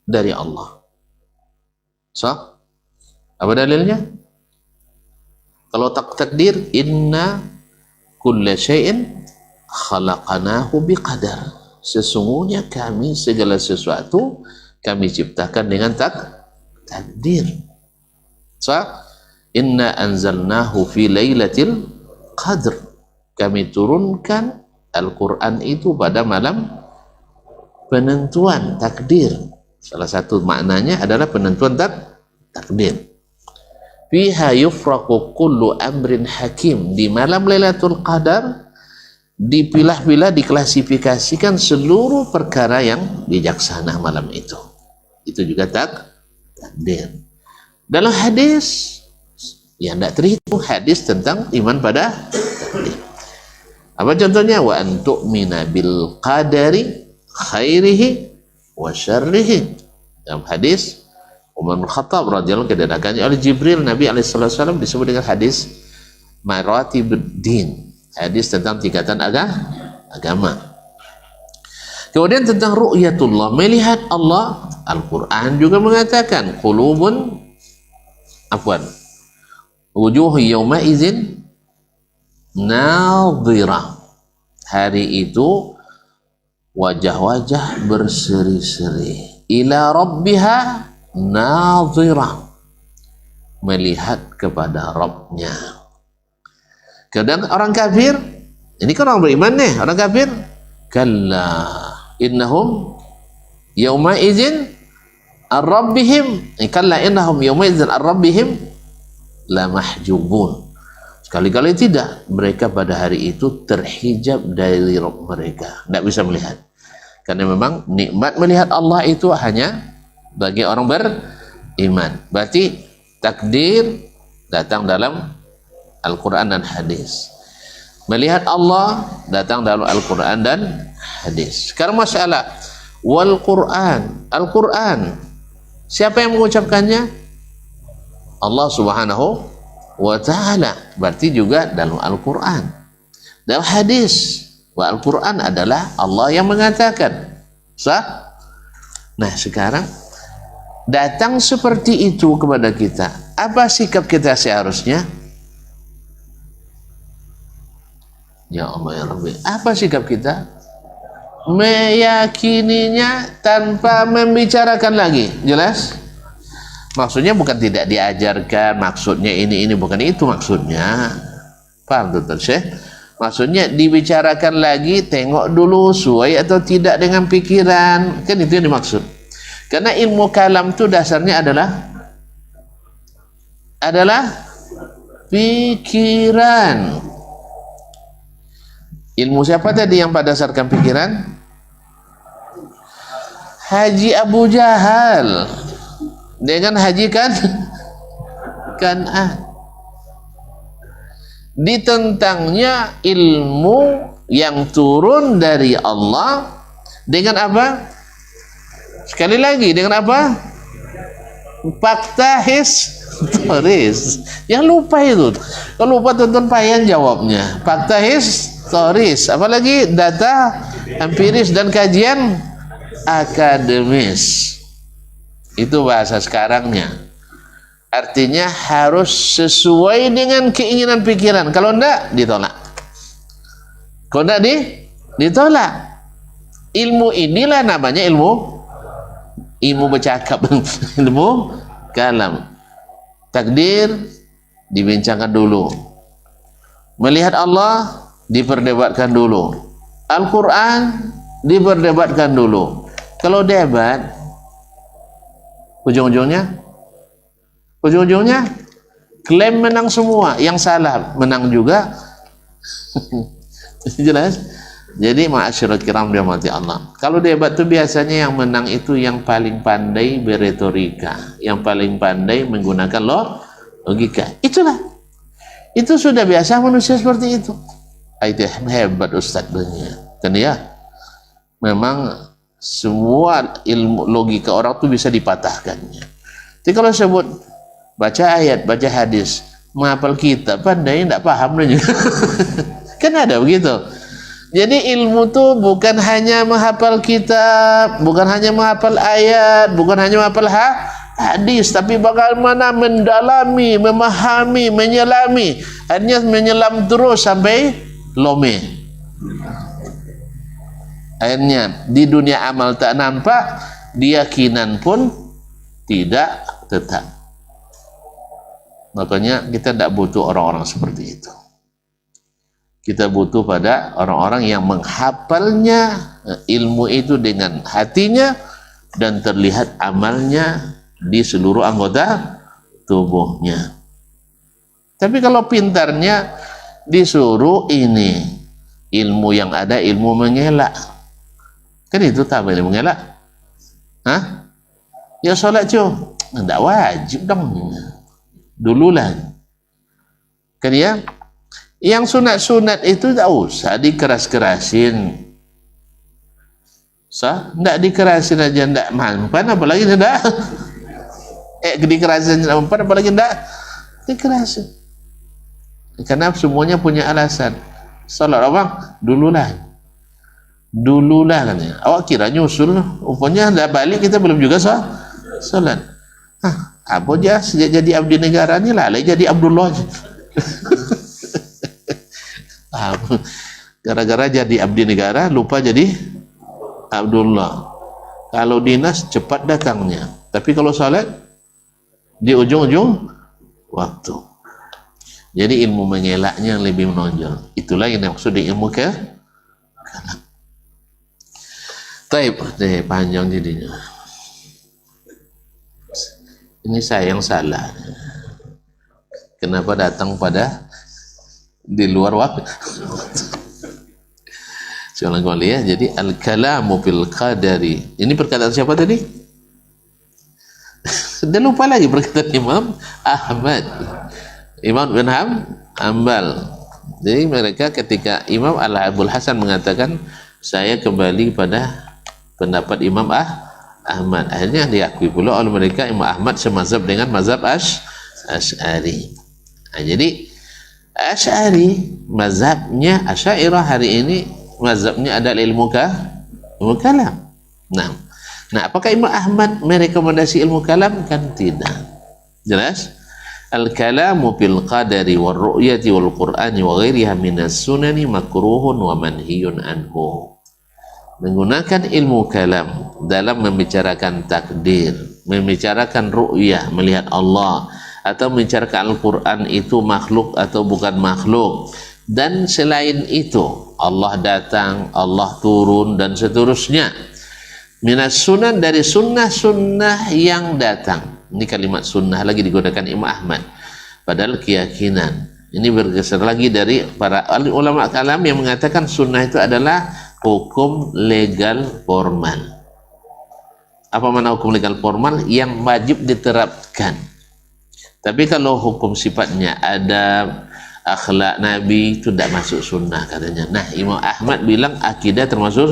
Speaker 1: Dari Allah. So, apa dalilnya? Kalau takdir, inna kulla syai'in khalaqanahu biqadar. Sesungguhnya kami segala sesuatu kami ciptakan dengan takdir. So, inna anzalnahu fi lailatul qadr. Kami turunkan Al-Quran itu pada malam penentuan takdir. Salah satu maknanya adalah penentuan takdir. Fiha yufraqu kullu amrin hakim. Di malam Lailatul Qadar dipilah-pilah, diklasifikasikan seluruh perkara yang bijaksana malam itu. Itu juga takdir. Dalam hadis yang tidak terhitung, hadis tentang iman pada takdir. Apa contohnya? Wa an tu'mina bil qadari khairihi wa syarrihi. Dalam hadis Umar bin Khattab radhiyallahu anhu kedatangannya oleh Jibril, Nabi alaihissalam disebut dengan hadis maratibuddin, hadis tentang tingkatan agama. Kemudian tentang ru'yatullah, melihat Allah, Al-Quran juga mengatakan wujuh yawma izin nadhirah. Hari itu wajah-wajah berseri-seri, ila rabbiha nadhirah, melihat kepada Rabbnya. Kadang orang kafir, ini kan orang beriman nih, orang kafir, kalla innahum yawma izin ar-rabbihim, kalla innahum yawma izin ar-rabbihim la mahjubun. Sekali-kali tidak, mereka pada hari itu terhijab dari Rabb mereka, tidak bisa melihat. Karena memang nikmat melihat Allah itu hanya bagi orang beriman. Berarti takdir datang dalam Al-Quran dan hadis. Melihat Allah datang dalam Al-Quran dan hadis. Sekarang masalah wal Quran, Al-Quran, siapa yang mengucapkannya? Allah Subhanahu wa ta'ala. Berarti juga dalam Al-Quran. Dalam hadis, wa Al-Quran adalah Allah yang mengatakan. Sah? Nah sekarang datang seperti itu kepada kita, apa sikap kita seharusnya? Ya Allah ya Rabbi, apa sikap kita? Meyakininya tanpa membicarakan lagi. Jelas? Maksudnya bukan tidak diajarkan, maksudnya ini bukan itu maksudnya. Paham Dr. Syekh? Maksudnya dibicarakan lagi, tengok dulu sesuai atau tidak dengan pikiran. Kan itu yang dimaksud. Karena ilmu kalam itu dasarnya adalah pikiran. Ilmu siapa tadi yang pada dasarkan pikiran? Haji Abu Jahal dengan Haji Kan'an. Ditentangnya ilmu yang turun dari Allah dengan apa? Sekali lagi, dengan apa? Fakta historis. Yang lupa itu. Kalau lupa tonton Payan jawabnya. Fakta historis. Apalagi data empiris dan kajian akademis. Itu bahasa sekarangnya. Artinya harus sesuai dengan keinginan pikiran. Kalau enggak, ditolak. Kalau enggak, ditolak. Ilmu inilah namanya ilmu bercakap. Ilmu kalam. Takdir dibincangkan dulu. Melihat Allah diperdebatkan dulu. Al-Quran diperdebatkan dulu. Kalau debat, ujung-ujungnya klaim menang semua, yang salah menang juga. Jelas? Jadi ma'asyiral kiram dirahmati Allah. Kalau debat itu biasanya yang menang itu yang paling pandai beretorika, yang paling pandai menggunakan logika. Itulah. Itu sudah biasa manusia seperti itu. Itu hebat ustadznya. Kan ya? Memang semua ilmu logika orang itu bisa dipatahkannya. Jadi kalau sebut baca ayat, baca hadis, menghafal kitab, pandai tidak paham juga. Kan ada begitu. Jadi ilmu tuh bukan hanya menghafal kitab, bukan hanya menghafal ayat, bukan hanya menghafal hadis, tapi bagaimana mendalami, memahami, menyelami. Hanya menyelam terus sampai lome. Akhirnya di dunia amal tak nampak, keyakinan pun tidak tetap. Makanya kita tidak butuh orang-orang seperti itu. Kita butuh pada orang-orang yang menghafalnya ilmu itu dengan hatinya dan terlihat amalnya di seluruh anggota tubuhnya. Tapi kalau pintarnya disuruh ini ilmu yang ada, ilmu mengelak. Kan itu tak boleh mengelak. Hah? Ya sholat cuy, tidak wajib dong. Dululah. Kan ya? Yang sunat-sunat itu tak usah dikeras-kerasin. Tidak dikerasin aja tidak mampan, apalagi tidak. Dikerasin tidak mampan, apalagi tidak dikerasin. Karena semuanya punya alasan. Salat abang, dululah katanya. Awak kira nyusul, rupanya dah balik kita belum juga salat. Apa aja sejak jadi abdi negara ni lah jadi Abdullah. Gara-gara jadi abdi negara lupa jadi Abdullah. Kalau dinas cepat datangnya, tapi kalau salat di ujung-ujung waktu. Jadi ilmu mengelaknya yang lebih menonjol. Itulah yang dimaksud di ilmu kalam. Taib, panjang jadinya. Ini saya yang salah. Kenapa datang pada di luar waktu? Sekarang kembali ya. Jadi al-kalamu fil qadari. Ini perkataan siapa tadi? Sudah lupa lagi perkataan Imam Ahmad. Imam bin Hanbal. Jadi mereka ketika Imam Al-Abul Hasan mengatakan saya kembali pada pendapat Imam Ahmad, akhirnya diakui pula oleh mereka Imam Ahmad semazhab dengan mazhab Asy'ari. Nah, jadi Asy'ari mazhabnya Asy'ariyah hari ini mazhabnya adalah ilmu kalam. Nah, apakah Imam Ahmad merekomendasi ilmu kalam? Kan tidak. Jelas? Al-kalamu fil qadari wal ru'yati wal qur'ani wa ghairiha minas sunani makruhun wa manhiyun anhu. Menggunakan ilmu kalam dalam membicarakan takdir, membicarakan ru'yah, melihat Allah, atau membicarakan Al-Quran itu makhluk atau bukan makhluk, Dan selain itu Allah datang, Allah turun dan seterusnya. Minas sunan, dari sunnah-sunnah yang datang. Ini kalimat sunnah lagi digunakan Imam Ahmad. Padahal keyakinan. Ini bergeser lagi dari para ulama kalam yang mengatakan sunnah itu adalah hukum legal formal. Apa makna hukum legal formal? Yang wajib diterapkan. Tapi kalau hukum sifatnya adab, akhlak Nabi, itu tidak masuk sunnah katanya. Nah, Imam Ahmad bilang akidah termasuk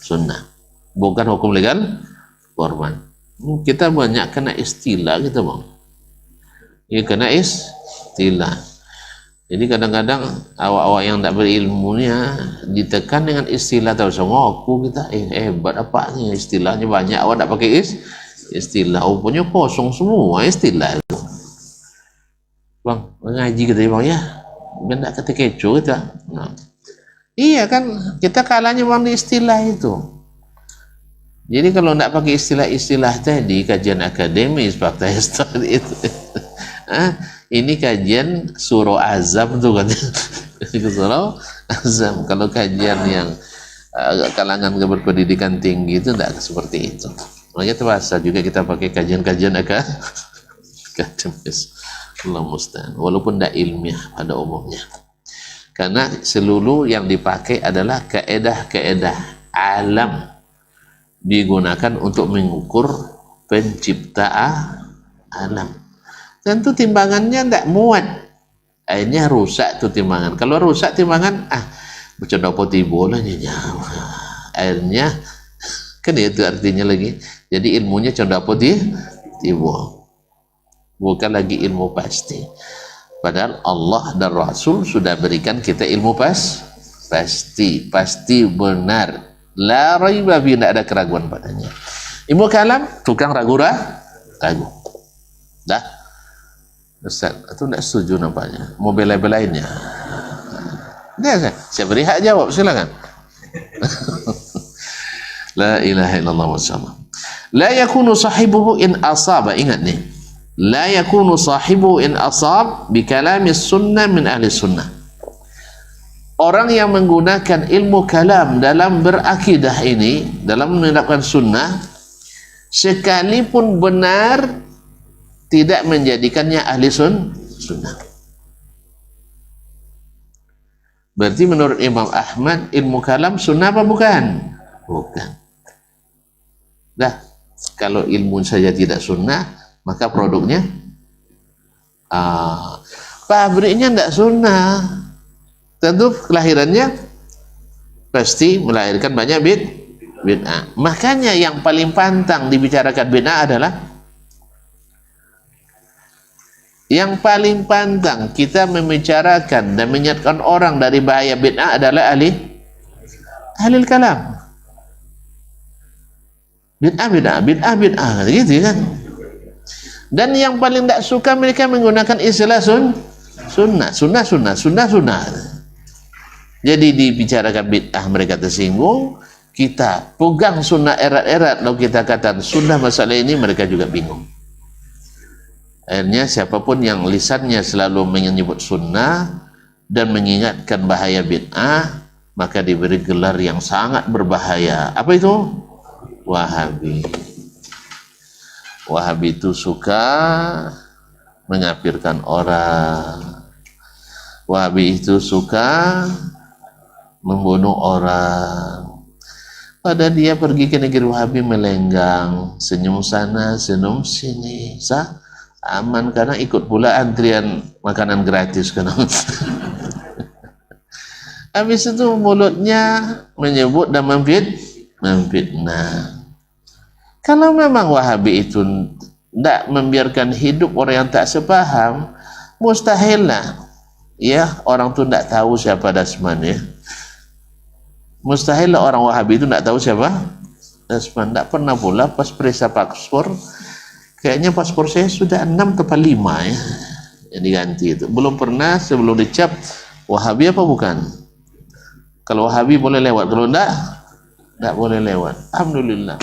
Speaker 1: sunnah, bukan hukum legal formal. Kita banyak kena istilah kita bang. Ya kena istilah. Jadi kadang-kadang awak-awak yang tak berilmunya ditekan dengan istilah terus ngaku kita hebat apanya istilahnya banyak, awak tak pakai istilah, punya kosong semua istilah itu. Bang, ngaji kita bang ya, benda kata kecoh kita. Nah, iya kan kita kalahnya bang di istilah itu. Jadi kalau nak pakai istilah-istilah tadi kajian akademis fakta seperti itu. Ini kajian surah azam tuh kan. Surah azam. Kalau kajian yang kalangan berpendidikan tinggi itu tidak seperti itu. Makanya terpaksa juga kita pakai kajian-kajian akademis. Allah musta'an. Walaupun tidak ilmiah pada umumnya. Karena seluruh yang dipakai adalah kaedah-kaedah alam, digunakan untuk mengukur penciptaan alam. Tentu timbangannya tidak muat, akhirnya rusak tuh timbangan. Kalau rusak timbangan, bercanda putih bola nyawa. Akhirnya kan itu artinya lagi. Jadi ilmunya canda putih tiba, bukan lagi ilmu pasti. Padahal Allah dan Rasul sudah berikan kita ilmu pasti benar. La raiba fi, tidak ada keraguan padanya. Ilmu kalam tukang ragu. Dah. Ustaz, itu tidak setuju nampaknya. Mau bela-belainnya. Dia saya beri hak jawab, silakan. La ilaha illallah wasallam. La yakunu sahibuhu in asaba. Ingat nih. La yakunu sahibuhu in asab bi kalamis sunnah min ahli sunnah. Orang yang menggunakan ilmu kalam dalam berakidah ini, dalam menerapkan sunnah, sekalipun benar, tidak menjadikannya ahli sunnah. Berarti menurut Imam Ahmad ilmu kalam sunnah apa bukan? Bukan. Dah, kalau ilmu saja tidak sunnah, maka produknya pabriknya tidak sunnah. Tentu kelahirannya pasti melahirkan banyak bid'ah. Makanya yang paling pantang dibicarakan bid'ah adalah, yang paling pantang kita membicarakan dan mengingatkan orang dari bahaya bid'ah adalah ahli kalam. Bid'ah gitu kan. Dan yang paling tak suka mereka menggunakan istilah sunnah. Jadi dibicarakan bid'ah mereka tersinggung, kita pegang sunnah erat-erat, lalu kita katakan sunnah masalah ini, mereka juga bingung. Akhirnya siapapun yang lisannya selalu menyebut sunnah dan mengingatkan bahaya bid'ah, maka diberi gelar yang sangat berbahaya. Apa itu? Wahabi. Wahabi itu suka mengkafirkan orang. Wahabi itu suka membunuh orang. Pada dia pergi ke negeri Wahabi melenggang, senyum sana, senyum sini, aman karena ikut pula antrian makanan gratis kan. Habis itu mulutnya menyebut dan memfitnah. Kalau memang Wahabi itu tidak membiarkan hidup orang yang tak sepaham, mustahil lah ya orang itu tidak tahu siapa Dasman ya. Mustahil lah orang Wahabi itu tidak tahu siapa Dasman. Tidak pernah pula pas periksa paspor, kayaknya paspor saya sudah 6 atau 5 ya yang diganti itu. Belum pernah sebelum dicap Wahabi apa bukan. Kalau Wahabi boleh lewat, kalau tidak boleh lewat. Alhamdulillah.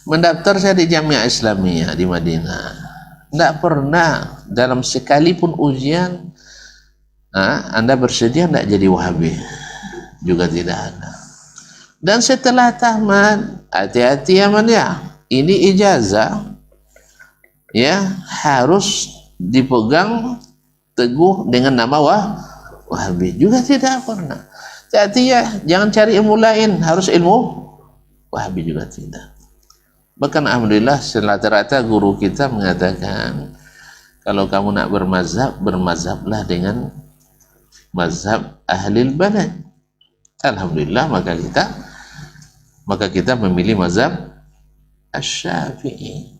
Speaker 1: Mendaftar saya di Jamiah Islamiyah di Madinah, tidak pernah dalam sekalipun ujian Anda bersedia tidak jadi Wahabi? Juga tidak ada. Dan setelah tamat, hati-hati ya man ya, ini ijazah ya, harus dipegang teguh dengan nama Wahabi. Juga tidak pernah. Hati-hati ya, jangan cari ilmu lain, harus ilmu Wahabi juga tidak. Bahkan alhamdulillah rata-rata guru kita mengatakan, kalau kamu nak bermazhab, bermazhablah dengan mazhab ahlil balad. Alhamdulillah, maka kita memilih mazhab Asy-Syafi'i.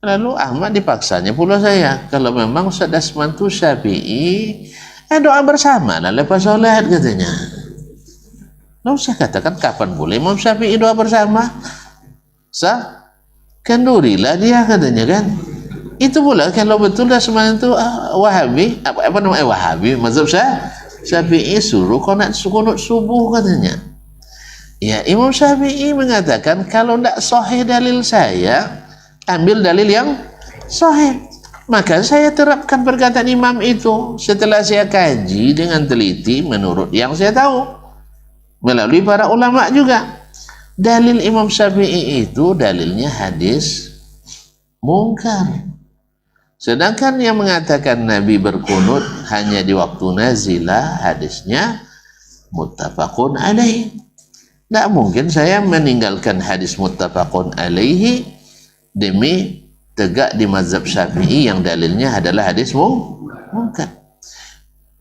Speaker 1: Lalu Ahmad dipaksanya pula saya, kalau memang Ustaz Dasman itu Syafi'i, doa bersama lah lepas sholat katanya. Lalu saya katakan, kapan boleh Imam Syafi'i doa bersama? Kendurilah dia katanya kan. Itu pula kalau betul Dasman itu Wahabi, apa namanya Wahabi, mazhab Syafi'i suruh kunut subuh katanya. Ya, Imam Syafi'i mengatakan kalau tidak sahih dalil saya, ambil dalil yang sahih. Maka saya terapkan perkataan imam itu setelah saya kaji dengan teliti menurut yang saya tahu melalui para ulama juga. Dalil Imam Syafi'i itu dalilnya hadis mungkar. Sedangkan yang mengatakan Nabi berkunut hanya di waktu nazilah, hadisnya muttafaqun alaih. Tidak mungkin saya meninggalkan hadis muttafaqun alaihi demi tegak di mazhab Syafi'i yang dalilnya adalah hadis mungkar.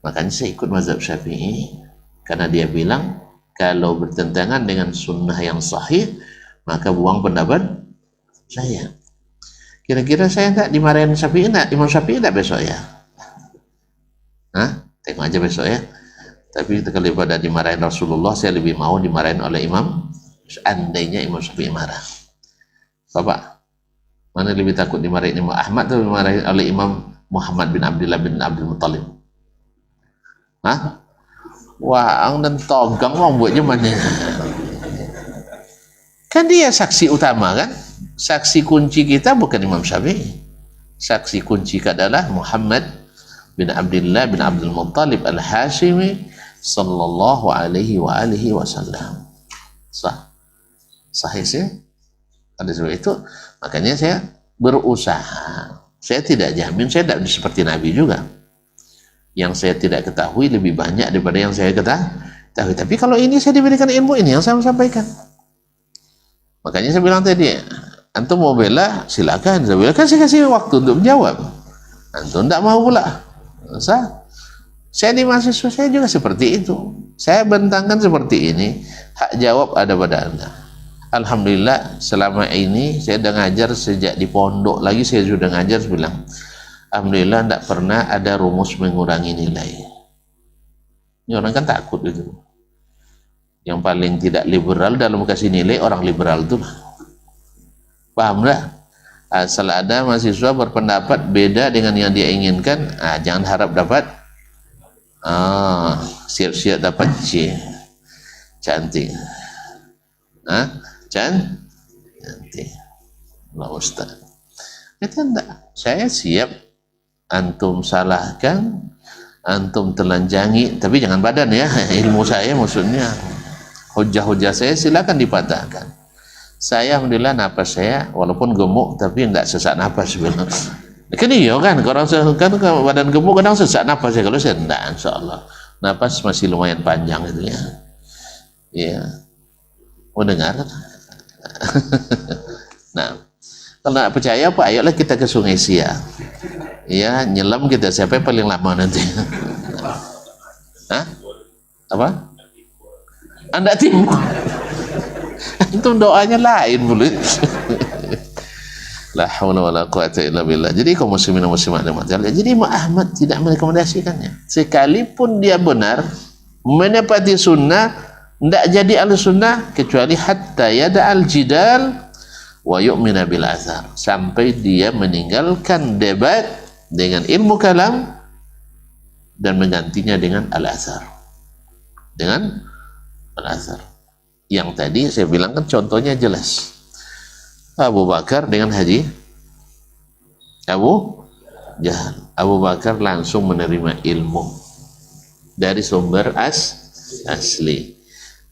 Speaker 1: Makanya saya ikut mazhab Syafi'i karena dia bilang kalau bertentangan dengan sunnah yang sahih maka buang pendapat saya. Kira-kira saya tak dimarahin Syafi'i enggak? Imam Syafi'i enggak besok ya? Tengok aja besok ya. Tapi daripada dimarahin Rasulullah, saya lebih mau dimarahin oleh imam. Seandainya Imam Syafi'i marah. Bapak, mana lebih takut dimarahin Imam Ahmad atau dimarahin oleh Imam Muhammad bin Abdullah bin Abdul Muttalib? Wah, dan togang mau buatnya mana? Kan dia saksi utama kan? Saksi kunci kita bukan Imam Syafi'i. Saksi kunci kita adalah Muhammad bin Abdullah bin Abdul Muttalib al-Hashimi sallallahu alaihi wa alihi wasallam. Sahih sih. Ada sebab itu, makanya saya berusaha. Saya tidak jamin, saya tidak seperti Nabi juga. Yang saya tidak ketahui lebih banyak daripada yang saya ketahui. Tapi kalau ini saya diberikan ilmu, ini yang saya sampaikan. Makanya saya bilang tadi, antum mau bela, silakan. Saya bilang, kan saya kasih waktu untuk menjawab. Antum tidak mau pula. Saya di mahasiswa saya juga seperti itu. Saya bentangkan seperti ini. Hak jawab ada pada Anda. Alhamdulillah selama ini saya sudah ngajar sejak di pondok lagi saya sudah ngajar bilang alhamdulillah tidak pernah ada rumus mengurangi nilai. Ini orang kan takut itu. Yang paling tidak liberal dalam kasih nilai orang liberal itu. Paham tak? Asal ada mahasiswa berpendapat beda dengan yang dia inginkan, jangan harap dapat siap-siap dapat C. Cantik. Cantik. Allah Ustaz. Itu enggak. Saya siap antum salahkan, antum telanjangi, tapi jangan badan ya. Ilmu saya maksudnya. Hujah-hujah saya silakan dipatahkan. Saya alhamdulillah napas saya walaupun gemuk tapi enggak sesak napas sebenarnya. Kan iya kan, kan badan gemuk kadang sesak napas ya, kalau saya enggak, insyaallah. Napas masih lumayan panjang itu ya. Iya. Mau dengar? Nah, kalau nak percaya apa, ayolah kita ke Sungai Sia. Ya, nyelam kita, siapa yang paling lama nanti? Apa? Anda timbul. Itu doanya lain boleh. La haula wala quwata illa billah. Jadi kaum muslimin dan muslimat jadi Imam Ahmad tidak merekomendasikannya. Sekalipun dia benar menepati sunnah, tidak jadi ahli sunnah kecuali hatta yada al-jidal wa yu'mina bil athar, sampai dia meninggalkan debat dengan ilmu kalam dan menggantinya dengan al-athar. Dengan al-athar. Yang tadi saya bilang kan contohnya jelas. Abu Bakar dengan Haji Abu Jahal. Abu Bakar langsung menerima ilmu dari sumber asli.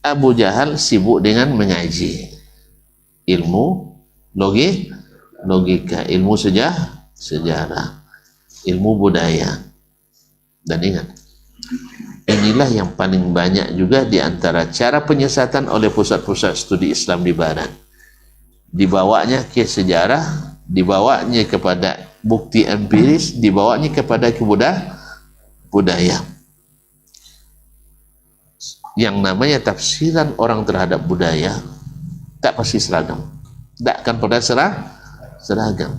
Speaker 1: Abu Jahal sibuk dengan mengaji ilmu logika, ilmu sejarah, ilmu budaya. Dan ingat, inilah yang paling banyak juga di antara cara penyesatan oleh pusat-pusat studi Islam di Barat. Dibawanya ke sejarah, dibawanya kepada bukti empiris, dibawanya kepada budaya. Yang namanya tafsiran orang terhadap budaya tak pasti seragam, tak akan pernah seragam.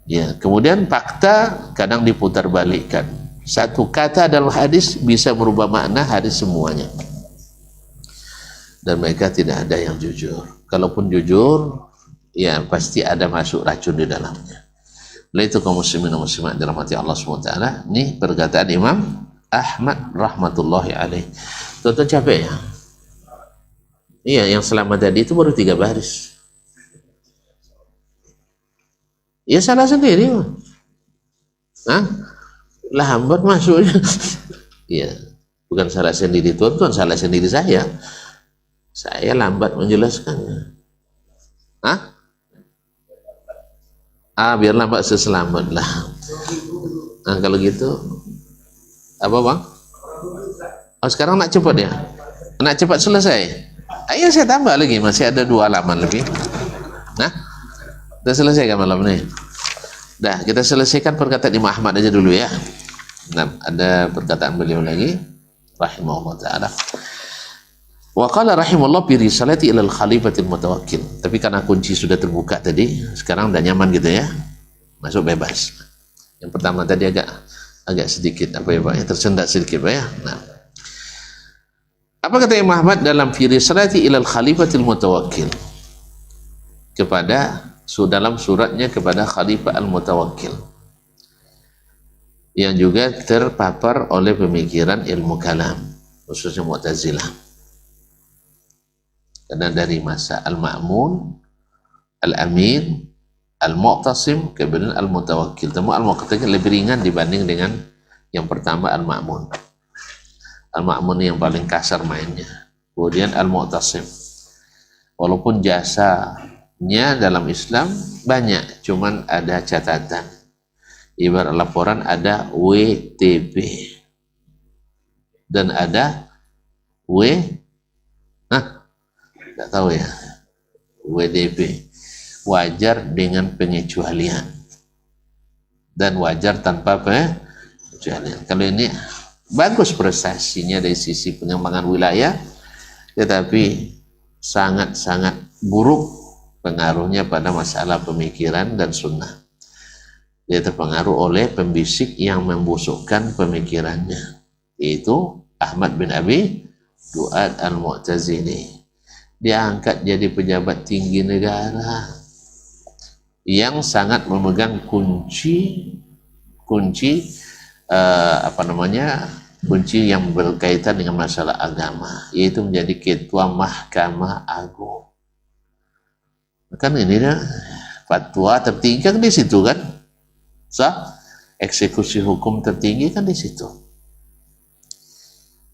Speaker 1: Ya, kemudian fakta kadang diputar balikkan. Satu kata dalam hadis bisa merubah makna hadis semuanya. Dan mereka tidak ada yang jujur. Kalaupun jujur, ya pasti ada masuk racun di dalamnya. Oleh itu kaum muslimin dan muslimat dirahmati Allah SWT, ini perkataan Imam Ahmad rahmatullahi alaih. Tuan-tuan capek ya? Iya, yang selama tadi itu baru 3 baris. Ya salah sendiri. Hah? Lambat masuknya. Iya, bukan salah sendiri tuan-tuan, salah sendiri saya. Saya lambat menjelaskannya. Hah? Biar lambat seselamat lah. Nah, kalau gitu apa bang? Oh, sekarang nak cepat ya? Nak cepat selesai? Ayo saya tambah lagi, masih ada 2 halaman lebih. Nah, kita selesaikan malam ini. Dah, kita selesaikan perkataan Imam Ahmad aja dulu ya. Nah, ada perkataan beliau lagi rahimahullah ta'ala. Wa qala rahimahullah bi risalati ilal khalifatil mutawakkil. Tapi karena kunci sudah terbuka tadi, sekarang udah nyaman gitu ya. Masuk bebas. Yang pertama tadi agak sedikit apa ya Pak? Tersendat sedikit Pak ya. Nah. Apa kata Imam Ahmad dalam fi risalati ilal khalifatil mutawakkil? Dalam suratnya kepada Khalifah Al-Mutawakkil yang juga terpapar oleh pemikiran ilmu kalam, khususnya Mu'tazilah. Karena dari masa Al-Ma'mun, Al-Amin, Al-Mu'tasim, kemudian Al-Mutawakkil. Temu Al-Mu'tasim lebih ringan dibanding dengan yang pertama Al-Ma'mun. Al-Ma'mun yang paling kasar mainnya. Kemudian Al-Mu'tasim. Walaupun jasanya dalam Islam banyak, cuman ada catatan. Ibarat laporan ada WTP dan ada tidak tahu ya, WDP, wajar dengan pengecualian dan wajar tanpa pengecualian. Kalau ini bagus prestasinya dari sisi pengembangan wilayah, tetapi sangat-sangat buruk pengaruhnya pada masalah pemikiran dan sunnah. Dia terpengaruh oleh pembisik yang membusukkan pemikirannya, yaitu Ahmad bin Abi Du'ad Al-Mu'tazili. Dia angkat jadi pejabat tinggi negara yang sangat memegang kunci yang berkaitan dengan masalah agama, yaitu menjadi ketua Mahkamah Agung. Kan ini dah fatwa tertinggi kan di situ kan, eksekusi hukum tertinggi kan di situ.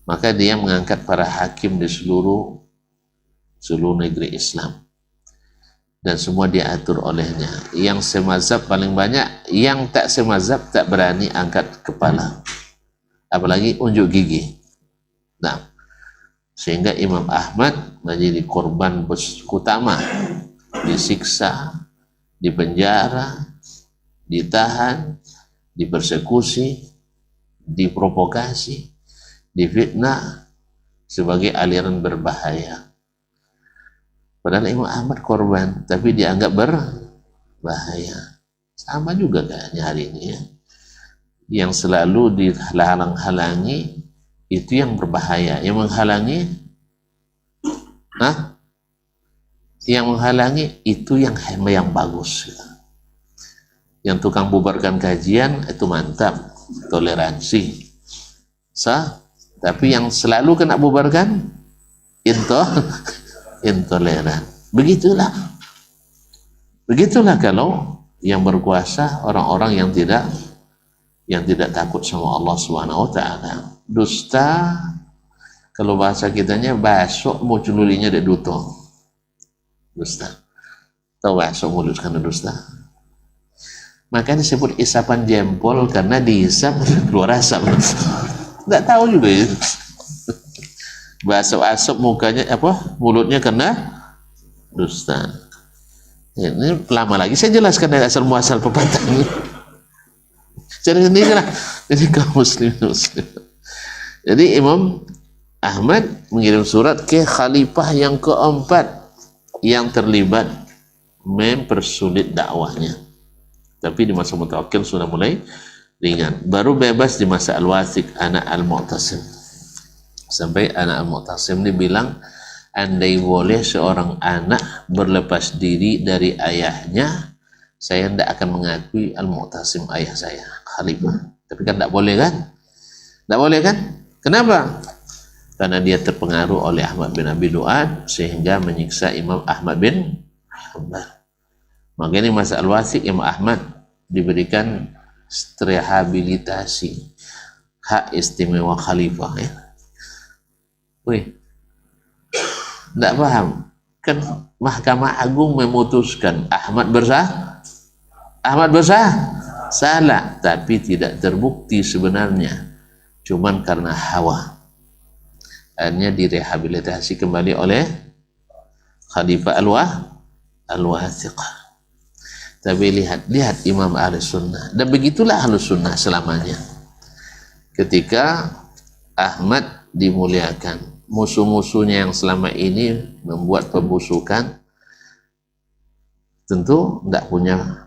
Speaker 1: Maka dia mengangkat para hakim di seluruh negeri Islam dan semua diatur olehnya. Yang semazhab paling banyak, yang tak semazhab tak berani angkat kepala, apalagi unjuk gigi. Nah, sehingga Imam Ahmad menjadi korban utama, disiksa, dipenjara, ditahan, dipersekusi, diprovokasi, difitnah sebagai aliran berbahaya. Padahal Imam Ahmad korban, tapi dianggap berbahaya. Sama juga kayaknya hari ini ya. Yang selalu dihalang-halangi itu yang berbahaya. Yang menghalangi itu yang bagus. Yang tukang bubarkan kajian itu mantap, toleransi. Tapi yang selalu kena bubarkan intoleran. Begitulah kalau yang berkuasa orang-orang yang tidak yang tidak takut sama Allah Subhanahu wa taala. Dusta kalau bahasa kitanya basok mau cululinya dek duto. Dusta. Tahu basok mulut karena dusta. Makanya disebut isapan jempol karena dihisap keluar asap. Tidak tahu juga ya. Basok-asap mukanya apa? Mulutnya karena dusta. Ini lama lagi saya jelaskan dari asal muasal pepatah ini. Cari sendiri lah. Jadi kaum muslim. Jadi Imam Ahmad mengirim surat ke khalifah yang keempat yang terlibat mempersulit dakwahnya. Tapi di masa Mutawakkil sudah mulai ringan. Baru bebas di masa Al-Wathiq, anak Al-Mu'tasim. Sampai anak Al-Mu'tasim ini bilang, andai boleh seorang anak berlepas diri dari ayahnya, saya tidak akan mengakui Al-Mu'tasim ayah saya, khalifah. Tapi kan tidak boleh kan? Tidak boleh kan? Kenapa? Karena dia terpengaruh oleh Ahmad bin Abi Du'ad sehingga menyiksa Imam Ahmad bin Hanbal. Makanya masa Al-Wathiq Imam Ahmad diberikan rehabilitasi hak istimewa khalifah ya. Wih, tidak paham kan Mahkamah Agung memutuskan Ahmad salah, tapi tidak terbukti sebenarnya, cuman karena hawa. Akhirnya direhabilitasi kembali oleh Khalifah Al-Wathiq. Tapi lihat Imam Ahlus Sunnah, dan begitulah Ahlus Sunnah selamanya. Ketika Ahmad dimuliakan, musuh-musuhnya yang selama ini membuat pembusukan tentu tidak punya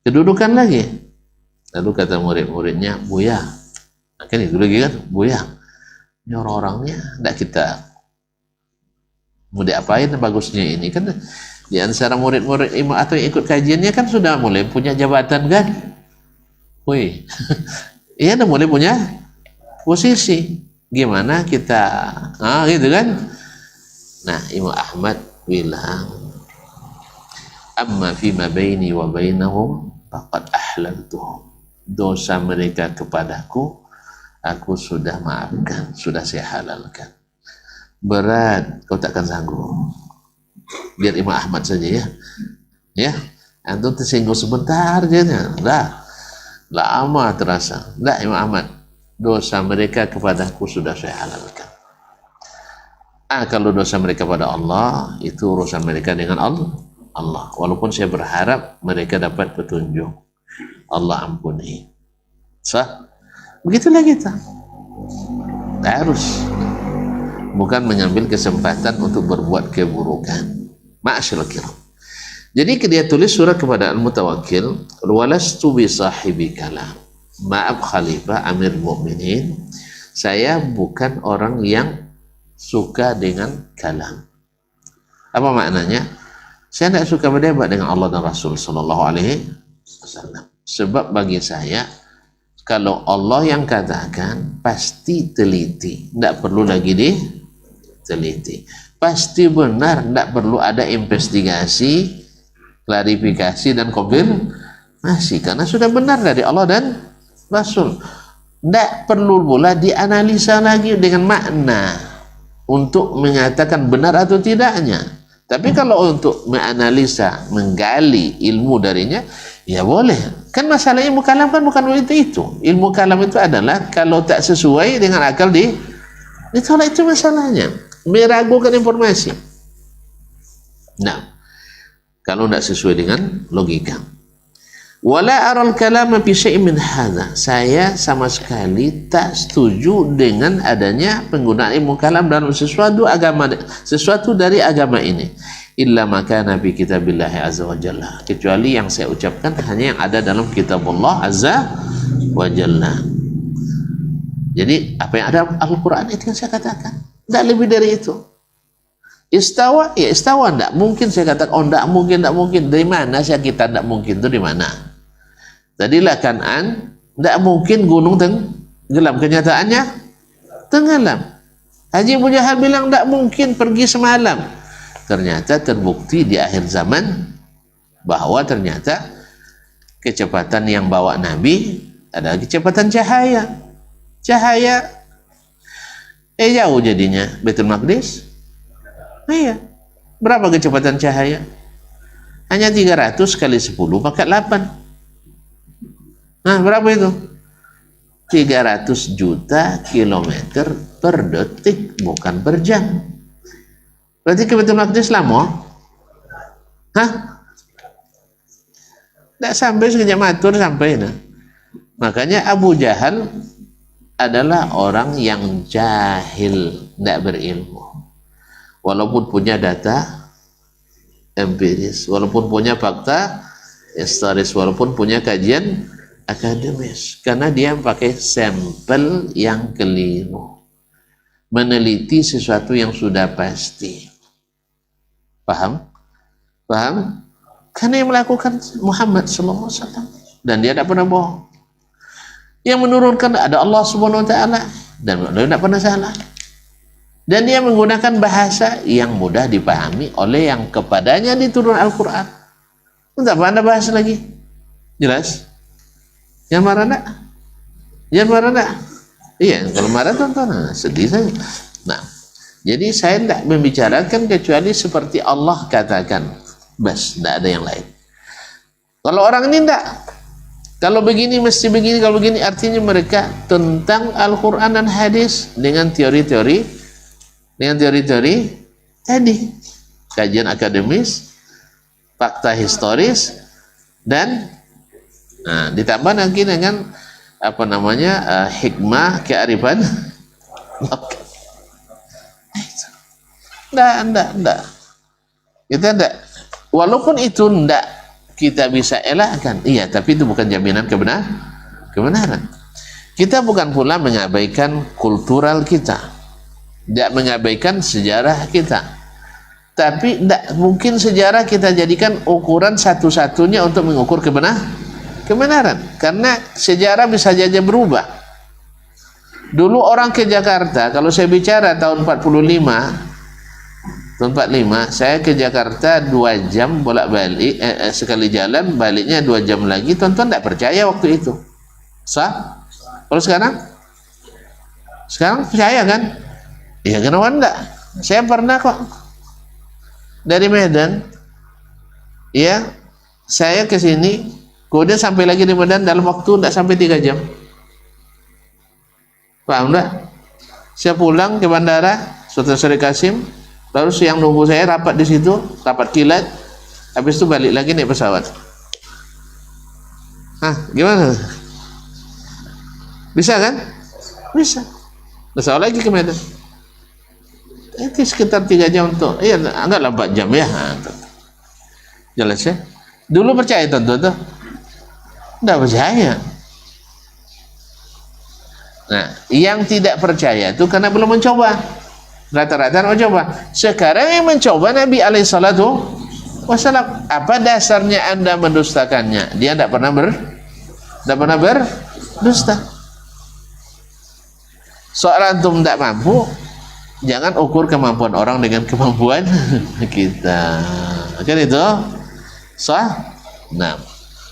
Speaker 1: kedudukan lagi. Lalu kata murid-muridnya, Buya, kan itu lagi kan, Buya, ini orang-orangnya tidak kita mau diapain bagusnya ini kan. Di antara murid-murid imam atau yang ikut kajiannya kan sudah mulai punya jabatan kan. Wih, iya udah mulai punya posisi. Gimana kita, gitu kan. Nah, Imam Ahmad bilang, amma fima baini wa bainahum faqad ahlaltuhum. Dosa mereka kepadaku, aku sudah maafkan, sudah saya halalkan. Berat, kau takkan sanggup. Biar Imam Ahmad saja ya. Antum tersinggung sebentar aja, dah lama terasa. Dah Imam Ahmad, dosa mereka kepadaku sudah saya halalkan. Kalau dosa mereka pada Allah, itu urusan mereka dengan Allah. Walaupun saya berharap mereka dapat petunjuk, Allah ampuni. Sah? Begitulah kita. Harus. Bukan mengambil kesempatan untuk berbuat keburukan. Ma'asyil kiram. Jadi dia tulis surat kepada Al-Mutawakkil, walastu bi sahibi kalam. Maaf Khalifah Amir Mu'minin, saya bukan orang yang suka dengan kalam. Apa maknanya? Saya tidak suka berdebat dengan Allah dan Rasul sallallahu alaihi wasallam. Sebab bagi saya, kalau Allah yang katakan, pasti teliti, tidak perlu lagi diteliti. Pasti benar, tidak perlu ada investigasi, klarifikasi dan konfirmasi, karena sudah benar dari Allah dan Rasul. Tidak perlu pula dianalisa lagi dengan makna untuk mengatakan benar atau tidaknya. Tapi kalau untuk menganalisa, menggali ilmu darinya, ya boleh. Kan masalah ilmu kalam kan bukan itu. Ilmu kalam itu adalah kalau tak sesuai dengan akal ditolak, itu masalahnya. Meragukan informasi. Nah, kalau tidak sesuai dengan logika. Wala aral kalama fi syai'in min hadza. Saya sama sekali tak setuju dengan adanya penggunaan ilmu kalam dalam sesuatu dari agama ini. Illa maka nabi kitabillahi azza wa jalla. Kecuali yang saya ucapkan hanya yang ada dalam kitab Allah azza wa jalla. Jadi apa yang ada Al-Quran itu yang saya katakan. Tidak lebih dari itu. Istawa, ya istawa. Tidak mungkin saya katakan, oh tidak mungkin. Dari mana saya kita tidak mungkin itu di mana? Tadilah Kan'an, tidak mungkin gunung tenggelam. Kenyataannya tenggelam. Haji Abu Jahal bilang tidak mungkin pergi semalam. Ternyata terbukti di akhir zaman bahwa ternyata kecepatan yang bawa Nabi, ada kecepatan cahaya. Cahaya jauh jadinya Baitul Maqdis. Iya. Berapa kecepatan cahaya? Hanya 300 kali 10 pakai 8. Nah, berapa itu? 300 juta kilometer per detik, bukan per jam. Berarti ke Baitul Maqdis lama? Hah? Tidak sampai sekejap matur sampai. Nah. Makanya Abu Jahal adalah orang yang jahil, tidak berilmu. Walaupun punya data empiris, walaupun punya fakta historis, walaupun punya kajian akademis, karena dia pakai sampel yang keliru, meneliti sesuatu yang sudah pasti. Paham? Paham? Karena yang melakukan Muhammad sallallahu alaihi wasallam, dan dia tidak pernah bohong. Yang menurunkan ada Allah Subhanahu wa taala, dan dia tidak pernah salah. Dan dia menggunakan bahasa yang mudah dipahami oleh yang kepadanya diturun Al-Qur'an. Tidak apa Anda bahas lagi? Jelas? Yang marah enggak? Yang marah enggak? Iya, kalau marah tonton, sedih saja. Nah, jadi saya tidak membicarakan kecuali seperti Allah katakan. Bas, tidak ada yang lain. Kalau orang ini tidak, kalau begini mesti begini, kalau begini, artinya mereka tentang Al-Quran dan hadis dengan teori-teori tadi, kajian akademis, fakta historis, dan ditambah nanti dengan apa namanya hikmah, kearifan. Enggak. Kita enggak. Walaupun itu enggak kita bisa elakkan, iya, tapi itu bukan jaminan kebenaran. Kita bukan pula mengabaikan kultural kita, tidak mengabaikan sejarah kita, tapi tidak mungkin sejarah kita jadikan ukuran satu-satunya untuk mengukur kebenaran, karena sejarah bisa saja berubah. Dulu orang ke Jakarta, kalau saya bicara tahun 45, saya ke Jakarta 2 jam bolak-balik, sekali jalan, baliknya 2 jam lagi. Tonton tidak percaya waktu itu. Sah? Kalau sekarang percaya kan? Iya, kenapa enggak? Saya pernah kok dari Medan, ya, saya ke sini, kemudian sampai lagi di Medan dalam waktu tidak sampai 3 jam. Paham enggak? Saya pulang ke bandara Sultan Syarif Kasim, lalu siang nunggu saya rapat di situ, rapat kilat, habis itu balik lagi naik pesawat. Gimana? Bisa kan? Bisa. Pesawat lagi ke Medan. Itu sekitar 3 jam untuk, anggaplah 4 jam ya. Jelas ya? Dulu percaya tentu tuh? Tidak percaya. Nah, yang tidak percaya itu karena belum mencoba. Rata-rata mencoba. Sekarang yang mencoba Nabi alaihissalatu wassalam. Apa dasarnya Anda mendustakannya? Dia tidak pernah berdusta. Soal antum tidak mampu, jangan ukur kemampuan orang dengan kemampuan kita. Kan itu? Sah? Nah,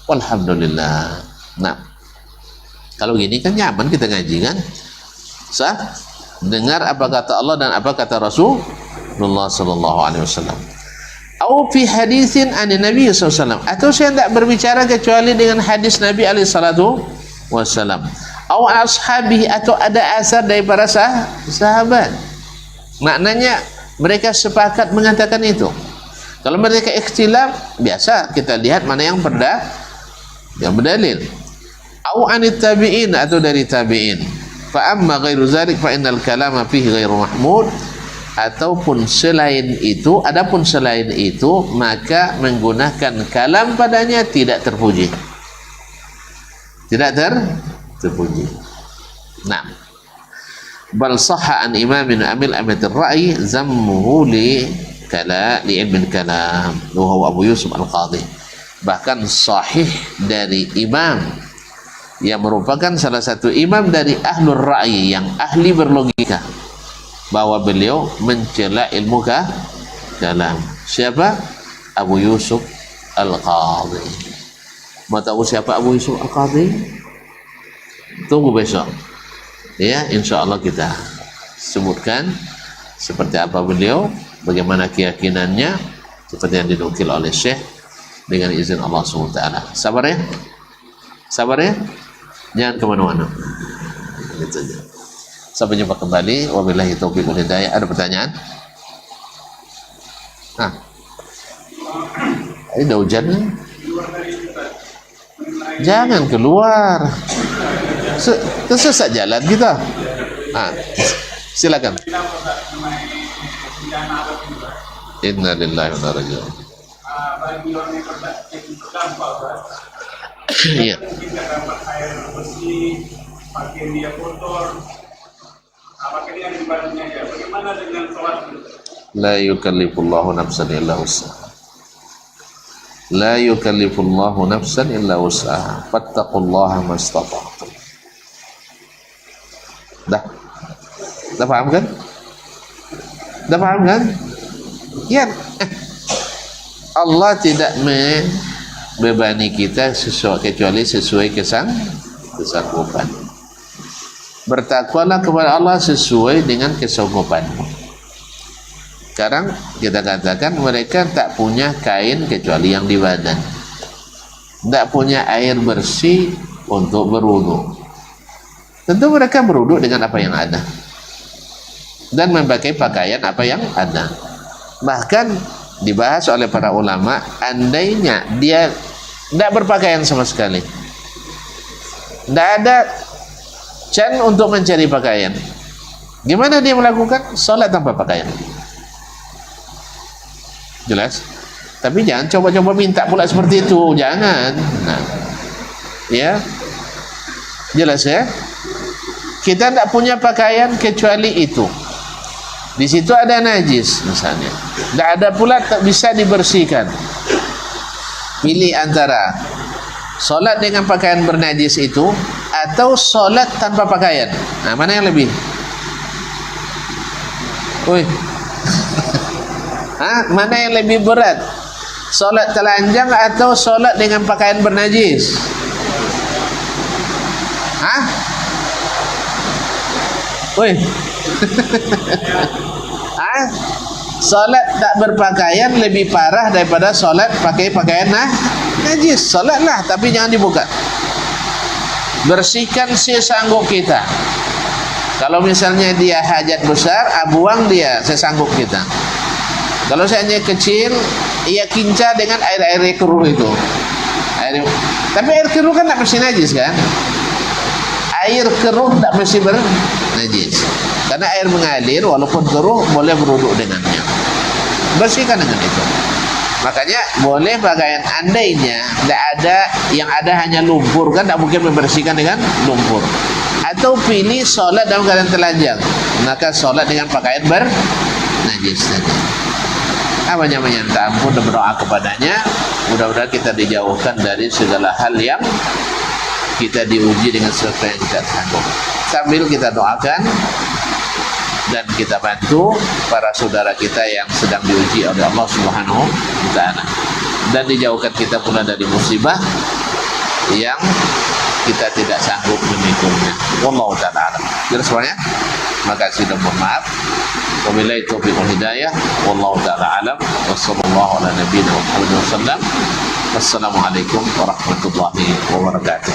Speaker 1: walhamdulillah. Nah, kalau gini kan nyaman kita ngaji kan? Sah? Dengar apa kata Allah dan apa kata Rasulullah sallallahu alaihi wasallam. Atau fi haditsin an Nabi sallallahu alaihi wasallam, atau saya tidak berbicara kecuali dengan hadis Nabi alaihi salatu wasallam. Atau ashabi, atau ada asar dari para sahabat. Maknanya mereka sepakat mengatakan itu. Kalau mereka ikhtilaf, biasa kita lihat mana yang berdalil. Atau anit tabi'in, atau dari tabi'in. Fa amma ghairu zalik fa innal kalama fihi ghairu mahmud. Ataupun selain itu, adapun selain itu, maka menggunakan kalam padanya tidak terpuji. Tidak terpuji. Nah, bal sahha an imamin amil amatir ra'i zammuhu li ilmin kalam, wa Abu Yusuf Al-Qadhi. Bahkan sahih dari imam yang merupakan salah satu imam dari ahlur ra'i, yang ahli berlogika, bahwa beliau mencela ilmu kalam. Siapa? Abu Yusuf Al-Qadhi. Mau tahu siapa Abu Yusuf Al-Qadhi? Tunggu besok. Ya, insya Allah kita sebutkan seperti apa beliau, bagaimana keyakinannya, seperti yang dinukil oleh Syekh dengan izin Allah SWT. Sabar ya, sabar ya, jangan kemana-mana. Gitu aja. Sampai jumpa kembali. Wabillahi taufiq wal hidayah. Ada pertanyaan? Ini udah hujan nih. Jangan keluar. Tersesat jalan kita. Silakan. Inna lillahi wa inna ilaihi raji'un.
Speaker 3: Bagi orang yang terdampak,
Speaker 1: Iya.
Speaker 3: mungkin nggak dapat air bersih, pakaian dia kotor, apakah dia ada ibadahnya ya? Bagaimana dengan sholat?
Speaker 1: La yukallifullahu nafsan illa wus'aha. La yukallifullahu nafsan illa wus'aha. Fattaqullaha mastata'tum. Dah paham kan? Dah paham kan? Ya. Allah tidak membebani kita kecuali sesuai kesanggupan. Bertakwalah kepada Allah sesuai dengan kesanggupan. Sekarang kita katakan mereka tak punya kain kecuali yang di badan, tak punya air bersih untuk berwudu. Tentu mereka berwudu dengan apa yang ada dan memakai pakaian apa yang ada. Bahkan dibahas oleh para ulama, andainya dia tidak berpakaian sama sekali, tidak ada can untuk mencari pakaian, gimana dia melakukan sholat tanpa pakaian? Jelas? Tapi jangan coba-coba minta pula seperti itu, jangan. Nah, ya, jelas ya. Kita tidak punya pakaian kecuali itu. Di situ ada najis misalnya, tidak ada pula tak bisa dibersihkan. Pilih antara solat dengan pakaian bernajis itu atau solat tanpa pakaian. Nah, mana yang lebih? Mana yang lebih berat? Solat telanjang atau solat dengan pakaian bernajis? Solat tak berpakaian lebih parah daripada solat pakai pakaian najis. Solatlah tapi jangan dibuka. Bersihkan sesanggup kita. Kalau misalnya dia hajat besar, buang dia sesanggup kita. Kalau seandainya kecil, ia kinca dengan air-air keruh itu. Tapi air keruh kan tak mesti najis kan? Air keruh tak mesti bernajis. Karena air mengalir walaupun keruh boleh berwudu dengannya. Bersihkan dengan itu. Makanya boleh pakaian, andainya tidak ada, yang ada hanya lumpur kan tak mungkin membersihkan dengan lumpur. Atau pilih solat dalam keadaan telanjang, maka solat dengan pakaian bernajis saja. Banyak meminta ampun dan berdoa kepadanya. Mudah-mudahan kita dijauhkan dari segala hal yang kita diuji dengan sesuatu yang tidak sanggup. Sambil kita doakan dan kita bantu para saudara kita yang sedang diuji oleh Allah Subhanahu wa taala, dan dijauhkan kita pula dari musibah yang kita tidak sanggup memikulnya. Wallahu taala alam. Jadi semuanya, makasih dan mohon maaf. Wabillahi taufiq wal hidayah. Wallahu taala alam. Wassallallahu ala nabiyina Muhammad wasallam. Wassalamualaikum warahmatullahi wabarakatuh.